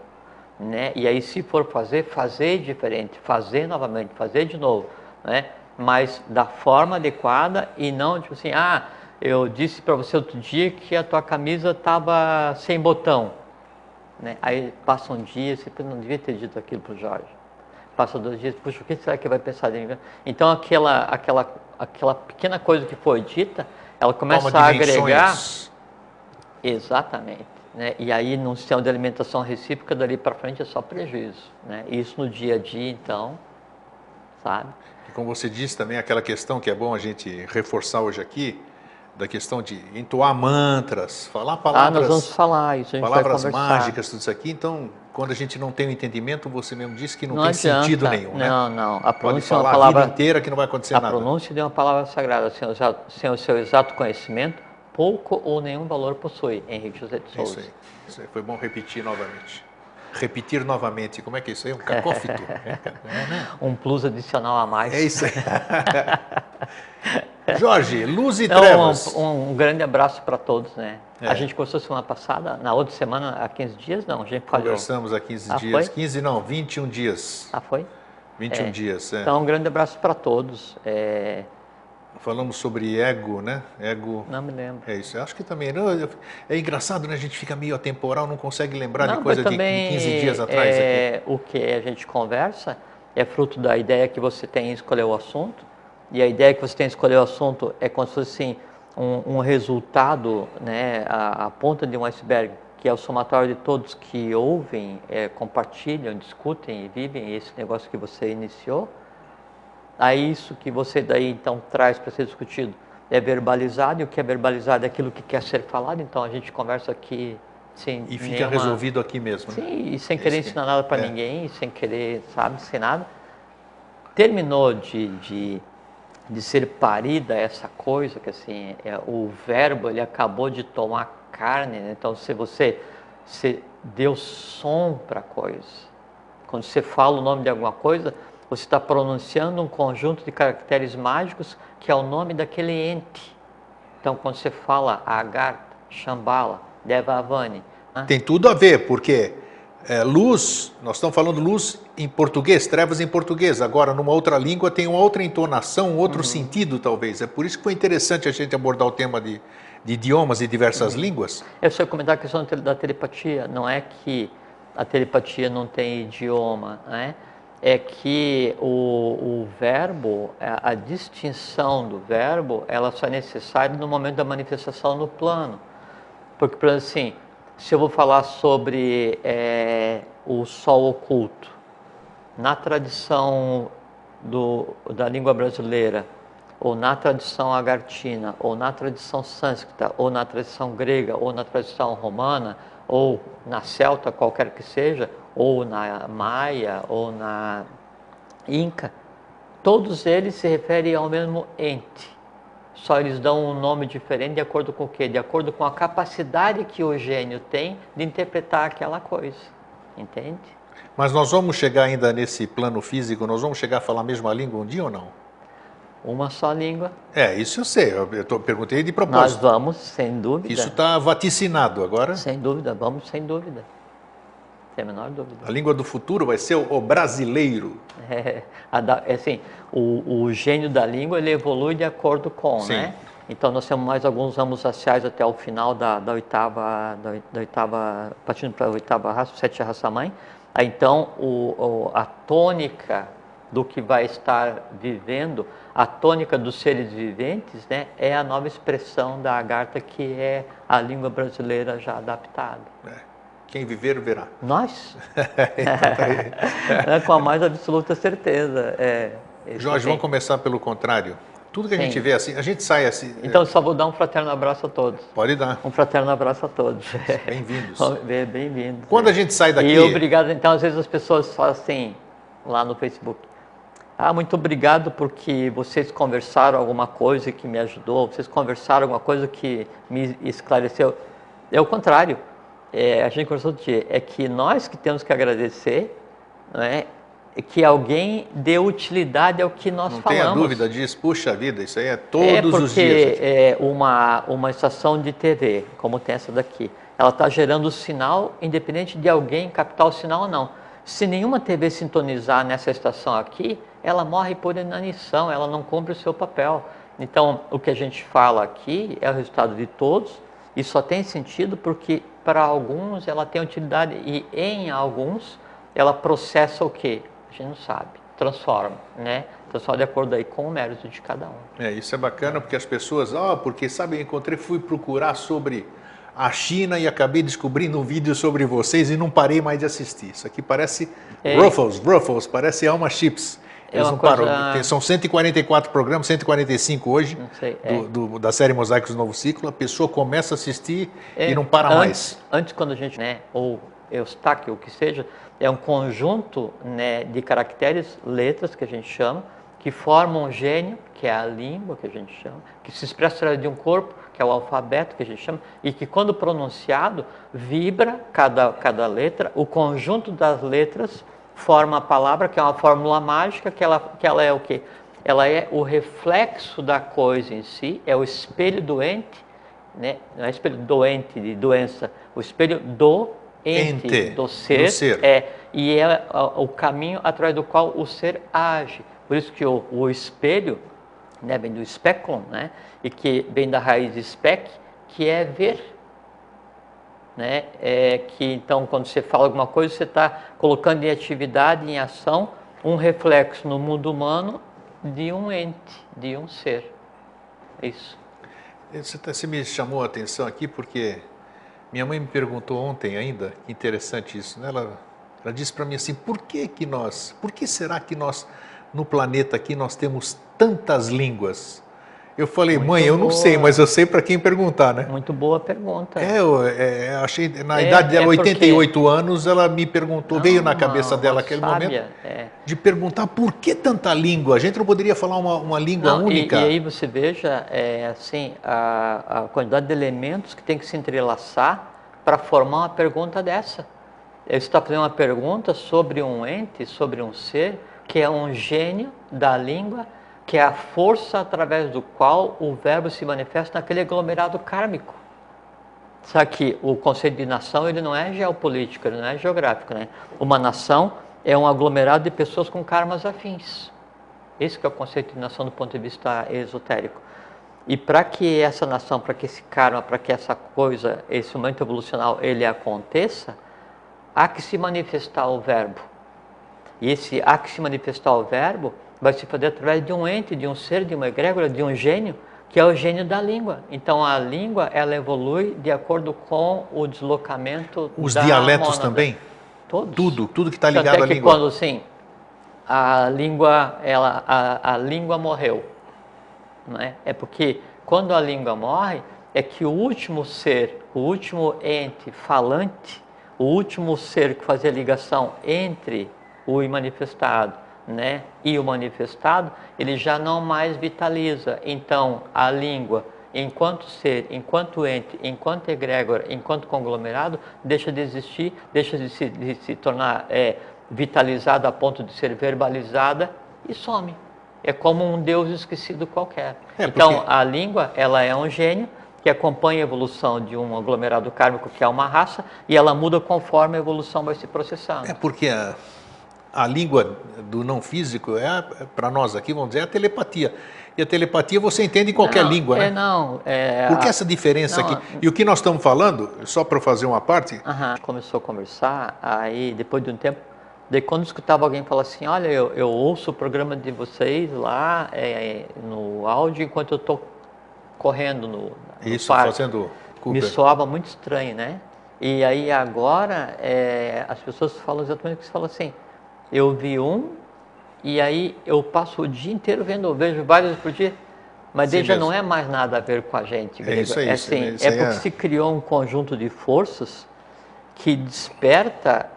né? E aí, se for fazer diferente, fazer novamente, fazer de novo, né? Mas da forma adequada e não tipo assim, eu disse para você outro dia que a tua camisa estava sem botão, né? Aí passa um dia, você não devia ter dito aquilo para o Jorge. Passa 2 dias, puxa, o que será que vai pensar de mim? Então aquela pequena coisa que foi dita, ela começa a agregar. Exatamente, né? E aí num sistema de alimentação recíproca dali para frente é só prejuízo, né? Isso no dia a dia, então, sabe? E como você disse também, aquela questão que é bom a gente reforçar hoje aqui, da questão de entoar mantras, falar palavras. Nós vamos falar isso, a gente palavras vai mágicas, tudo isso aqui. Então, quando a gente não tem o entendimento, você mesmo disse que não tem sentido nenhum, né? Não. A pronúncia Pode falar é uma palavra a vida inteira que não vai acontecer nada. A pronúncia de uma palavra sagrada, sem o seu exato conhecimento, pouco ou nenhum valor possui. Henrique José de Souza. Isso aí. Foi bom repetir novamente. Repetir novamente, como é que é isso aí? Um cacófito. Um plus adicional a mais. É isso aí. Jorge, luz e trevas. Um grande abraço para todos, né? A gente conversou semana passada, na outra semana, há 15 dias, não, a gente falhou. Conversamos há 15 dias. Foi? 15 não, 21 dias. Foi? 21 dias, Então, um grande abraço para todos. Falamos sobre ego, né? Ego. Não me lembro. É isso. Eu acho que também. É engraçado, né? A gente fica meio atemporal, não consegue lembrar de coisa de 15 dias atrás. O que a gente conversa é fruto da ideia que você tem em escolher o assunto, e a ideia que você tem em escolher o assunto é como se fosse assim, um resultado, né, a ponta de um iceberg, que é o somatório de todos que ouvem, compartilham, discutem e vivem esse negócio que você iniciou. Aí isso que você daí então traz para ser discutido é verbalizado, e o que é verbalizado é aquilo que quer ser falado, então a gente conversa aqui sem E fica resolvido aqui mesmo, né? Sim, e sem querer ensinar nada para ninguém, sem querer, sabe, sem nada. Terminou de ser parida essa coisa, que assim, o verbo ele acabou de tomar carne, né? Então se você deu som para a coisa. Quando você fala o nome de alguma coisa, você está pronunciando um conjunto de caracteres mágicos que é o nome daquele ente. Então quando você fala Agartha, Shambhala, Devavani... Tem tudo a ver, porque luz, nós estamos falando luz em português, trevas em português. Agora, numa outra língua tem uma outra entonação, um outro sentido, talvez. É por isso que foi interessante a gente abordar o tema de idiomas e diversas línguas. Eu só ia comentar a questão da telepatia. Não é que a telepatia não tem idioma, né? É que o verbo, a distinção do verbo, ela só é necessária no momento da manifestação no plano. Porque, por exemplo, assim, se eu vou falar sobre o sol oculto, na tradição da língua brasileira, ou na tradição agartina, ou na tradição sânscrita, ou na tradição grega, ou na tradição romana, ou na celta, qualquer que seja, ou na maia, ou na inca, todos eles se referem ao mesmo ente. Só eles dão um nome diferente de acordo com o quê? De acordo com a capacidade que o gênio tem de interpretar aquela coisa. Entende? Mas nós vamos chegar ainda nesse plano físico, nós vamos chegar a falar a mesma língua um dia ou não? Uma só língua. Isso eu sei, perguntei de propósito. Nós vamos, sem dúvida. Isso está vaticinado agora? Sem dúvida, vamos sem dúvida. Sem a menor dúvida. A língua do futuro vai ser o brasileiro. Assim, o gênio da língua ele evolui de acordo com, Sim. né? Então nós temos mais alguns ramos raciais até o final da oitava, partindo para a oitava raça, sétima raça mãe. Aí, então a tônica do que vai estar vivendo, a tônica dos seres viventes, né, é a nova expressão da Agartha, que é a língua brasileira já adaptada. Quem viver, verá. Nós? Com a mais absoluta certeza. Jorge, vamos começar pelo contrário. Tudo que a gente vê assim, a gente sai assim... Então, só vou dar um fraterno abraço a todos. Pode dar. Um fraterno abraço a todos. Bem-vindos. Bem-vindos. Quando a gente sai daqui... E obrigado, então, às vezes as pessoas falam assim, lá no Facebook, muito obrigado porque vocês conversaram alguma coisa que me ajudou, vocês conversaram alguma coisa que me esclareceu. É o contrário. A gente conversou outro dia, é que nós que temos que agradecer, né, que alguém dê utilidade ao que nós falamos. Não tenha dúvida disso, puxa vida, isso aí é todos os dias. Porque uma estação de TV, como tem essa daqui, ela está gerando o sinal independente de alguém captar o sinal ou não. Se nenhuma TV sintonizar nessa estação aqui, ela morre por inanição, ela não cumpre o seu papel. Então, o que a gente fala aqui é o resultado de todos, e só tem sentido porque para alguns ela tem utilidade e em alguns ela processa o quê? A gente não sabe, transforma, né? Transforma de acordo aí com o mérito de cada um. Isso é bacana porque as pessoas, porque sabe, eu fui procurar sobre a China e acabei descobrindo um vídeo sobre vocês e não parei mais de assistir. Isso aqui parece Ruffles, parece Alma Chips. Eles não param. São 144 programas, 145 hoje, da série Mosaicos do Novo Ciclo. A pessoa começa a assistir e não para mais. Antes, quando a gente, ou Eustáquio, o que seja, é um conjunto, de caracteres, letras, que a gente chama, que formam um gênio, que é a língua, que a gente chama, que se expressa através de um corpo, que é o alfabeto, que a gente chama, e que quando pronunciado, vibra cada letra, o conjunto das letras forma a palavra, que é uma fórmula mágica, que ela é o quê? Ela é o reflexo da coisa em si, é o espelho doente, né? Não é espelho doente de doença, o espelho do ente, do ser. E é o caminho através do qual o ser age. Por isso que o espelho, né, vem do speculum, né, e que vem da raiz spec, que é ver. Que então quando você fala alguma coisa, você está colocando em atividade, em ação, um reflexo no mundo humano de um ente, de um ser. Isso. Você me chamou a atenção aqui porque minha mãe me perguntou ontem ainda, que interessante isso, né? Ela disse para mim assim, por que será que nós, no planeta aqui, nós temos tantas línguas? Eu falei, Muito mãe, eu não boa. sei, mas eu sei para quem perguntar, né? Muito boa pergunta. Eu achei, na idade dela, 88 anos, ela me perguntou, veio na cabeça dela aquele momento, de perguntar por que tanta língua? A gente não poderia falar uma língua única? E aí você veja, assim, a quantidade de elementos que tem que se entrelaçar para formar uma pergunta dessa. Você está fazendo uma pergunta sobre um ente, sobre um ser, que é um gênio da língua, que é a força através do qual o verbo se manifesta naquele aglomerado kármico. Sabe que o conceito de nação, ele não é geopolítico, ele não é geográfico, né? Uma nação é um aglomerado de pessoas com karmas afins. Esse que é o conceito de nação do ponto de vista esotérico. E para que essa nação, para que esse karma, para que essa coisa, esse momento evolucional, ele aconteça, há que se manifestar o verbo. E esse há que se manifestar o verbo vai se fazer através de um ente, de um ser, de uma egrégora, de um gênio, que é o gênio da língua. Então a língua, ela evolui de acordo com o deslocamento Os da dialetos mônada. também? Todos. Tudo que está ligado à que língua. quando, assim, a língua morreu, né? É porque quando a língua morre, é que o último ser, o último ente falante, o último ser que fazia ligação entre o imanifestado, né, e o manifestado, ele já não mais vitaliza. Então, a língua, enquanto ser, enquanto ente, enquanto egrégora, enquanto conglomerado, deixa de existir, deixa de se tornar vitalizada a ponto de ser verbalizada e some. É como um Deus esquecido qualquer. Então, a língua, ela é um gênio que acompanha a evolução de um aglomerado kármico, que é uma raça, e ela muda conforme a evolução vai se processando. É porque a língua do não físico para nós aqui, vamos dizer, é a telepatia. E a telepatia você entende em qualquer língua, né? Por que essa diferença aqui? E o que nós estamos falando, só para fazer uma parte... Começou a conversar, aí depois de um tempo, daí quando escutava alguém falar assim, olha, eu ouço o programa de vocês lá no áudio enquanto eu estou correndo no parque. Fazendo Cooper. Me soava muito estranho, né? E aí agora as pessoas falam exatamente o que você fala assim, eu vi e aí eu passo o dia inteiro vejo vários por dia, mas daí já não é mais nada a ver com a gente. Isso aí, porque se criou um conjunto de forças que desperta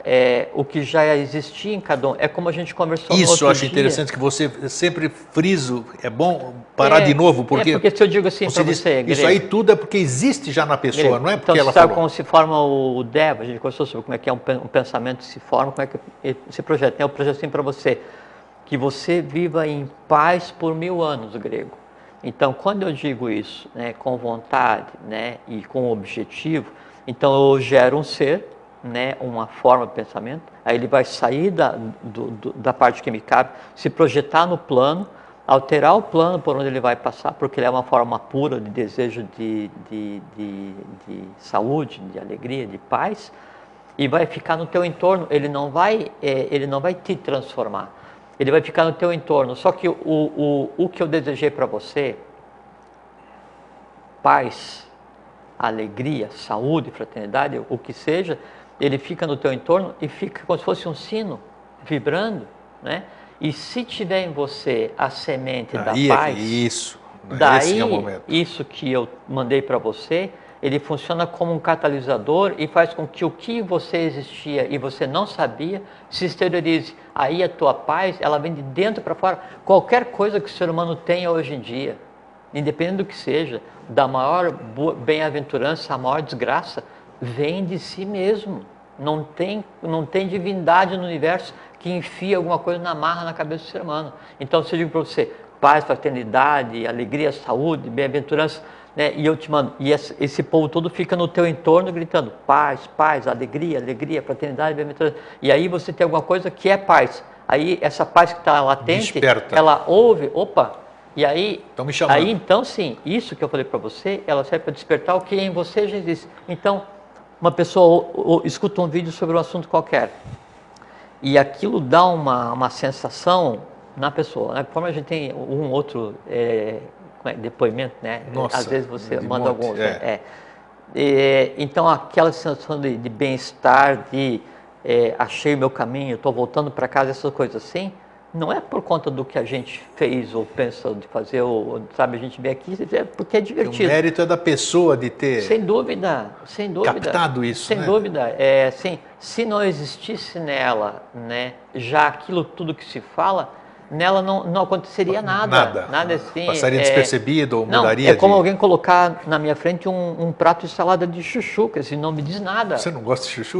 o que já existia em cada um. É como a gente conversou no outro dia. Isso eu acho interessante, que você sempre friso, é bom parar de novo, porque se eu digo assim para você, isso aí tudo é porque existe já na pessoa, não é porque então, ela sabe falou. como se forma o Deva? A gente conversou sobre como é que é um pensamento que se forma, como é que se projeta. Eu projeto assim para você, que você viva em paz por 1000 anos, grego. Então, quando eu digo isso, né, com vontade, né, e com objetivo, então eu gero um ser, né, uma forma de pensamento, aí ele vai sair da parte que me cabe, se projetar no plano, alterar o plano por onde ele vai passar, porque ele é uma forma pura de desejo de saúde, de alegria, de paz, e vai ficar no teu entorno. Ele não vai te transformar, ele vai ficar no teu entorno. Só que o que eu desejei para você, paz, alegria, saúde, fraternidade, o que seja, ele fica no teu entorno e fica como se fosse um sino vibrando, né? E se tiver em você a semente da paz, esse é o momento. Isso que eu mandei para você, ele funciona como um catalisador e faz com que o que você existia e você não sabia se exteriorize. Aí a tua paz, ela vem de dentro para fora. Qualquer coisa que o ser humano tenha hoje em dia, independente do que seja, da maior bem-aventurança à maior desgraça, vem de si mesmo. Não tem divindade no universo que enfia alguma coisa na marra na cabeça do ser humano. Então, se eu digo para você, paz, fraternidade, alegria, saúde, bem-aventurança, né? E eu te mando, e esse povo todo fica no teu entorno gritando paz, paz, alegria, alegria, fraternidade, bem-aventurança. E aí você tem alguma coisa que é paz. Aí essa paz que está latente, desperta. Ela ouve, e aí, estão me chamando. Aí então sim, isso que eu falei para você, ela serve para despertar o que em você já existe. Então, uma pessoa escuta um vídeo sobre um assunto qualquer, E aquilo dá uma sensação na pessoa, né? Como a gente tem um outro depoimento, né? Nossa, às vezes você de manda monte, alguns, é. né? Então aquela sensação de bem-estar, de achei o meu caminho, estou voltando para casa, essas coisas assim, não é por conta do que a gente fez ou pensa de fazer, ou sabe, a gente vem aqui porque é divertido. O mérito é da pessoa de ter sem dúvida, captado isso, sem né? dúvida. Assim, se não existisse nela, né, já aquilo tudo que se fala, nela não aconteceria nada. Nada assim. Passaria despercebido ou não, mudaria como de... alguém colocar na minha frente um prato de salada de chuchu, que assim, não me diz nada. Você não gosta de chuchu?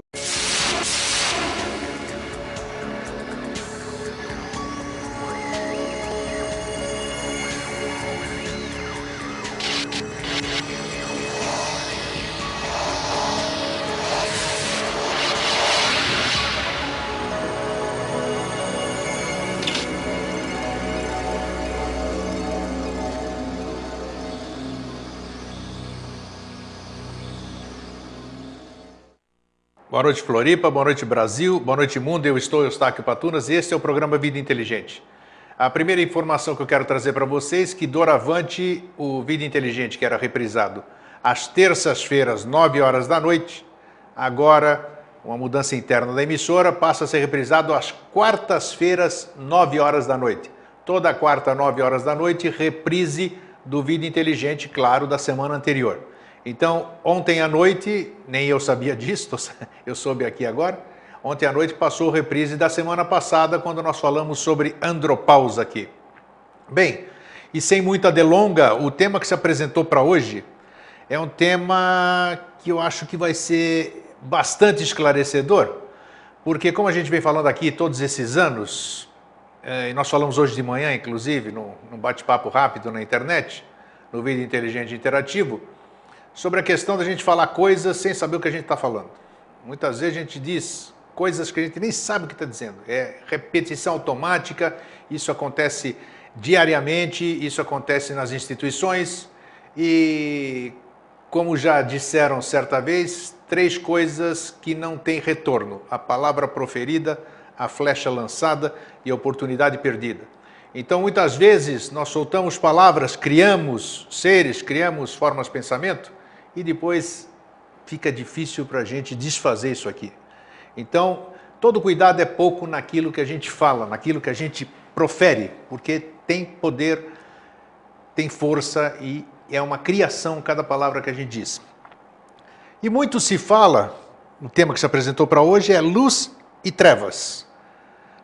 Boa noite, Floripa, boa noite, Brasil, boa noite, mundo. Eu estou Eustáquio Patunas e este é o programa Vida Inteligente. A primeira informação que eu quero trazer para vocês é que doravante o Vida Inteligente, que era reprisado às terças-feiras, 9 horas da noite, agora, uma mudança interna da emissora, passa a ser reprisado às quartas-feiras, 9 horas da noite. Toda quarta, 9 horas da noite, reprise do Vida Inteligente, claro, da semana anterior. Então, ontem à noite, nem eu sabia disso, eu soube aqui agora, ontem à noite passou a reprise da semana passada, quando nós falamos sobre andropausa aqui. Bem, e sem muita delonga, o tema que se apresentou para hoje é um tema que eu acho que vai ser bastante esclarecedor, porque como a gente vem falando aqui todos esses anos, e nós falamos hoje de manhã, inclusive, num bate-papo rápido na internet, no Vida Inteligente Interativo, sobre a questão da gente falar coisas sem saber o que a gente está falando. Muitas vezes a gente diz coisas que a gente nem sabe o que está dizendo. É repetição automática, isso acontece diariamente, isso acontece nas instituições e, como já disseram certa vez, 3 coisas que não têm retorno: a palavra proferida, a flecha lançada e a oportunidade perdida. Então, muitas vezes, nós soltamos palavras, criamos seres, criamos formas de pensamento, e depois fica difícil para a gente desfazer isso aqui. Então, todo cuidado é pouco naquilo que a gente fala, naquilo que a gente profere, porque tem poder, tem força e é uma criação cada palavra que a gente diz. E muito se fala, o tema que se apresentou para hoje é luz e trevas.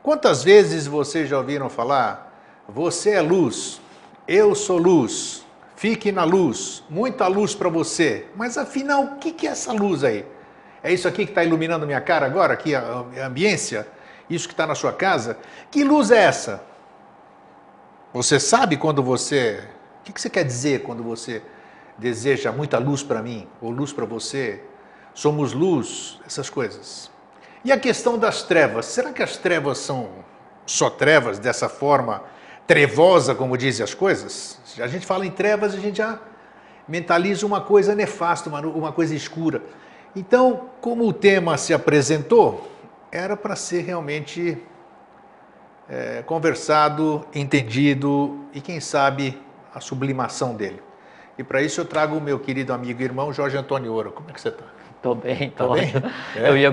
Quantas vezes vocês já ouviram falar, você é luz, eu sou luz, fique na luz, muita luz para você. Mas afinal, o que é essa luz aí? É isso aqui que está iluminando minha cara agora, aqui a ambiência? Isso que está na sua casa? Que luz é essa? Você sabe quando você... O que você quer dizer quando você deseja muita luz para mim? Ou luz para você? Somos luz? Essas coisas. E a questão das trevas? Será que as trevas são só trevas dessa forma trevosa, como dizem as coisas? A gente fala em trevas, a gente já mentaliza uma coisa nefasta, uma coisa escura. Então, como o tema se apresentou, era para ser realmente conversado, entendido e, quem sabe, a sublimação dele. E para isso eu trago o meu querido amigo e irmão Jorge Antônio Ouro. Como é que você está? Estou bem, Tá bem? Eu ia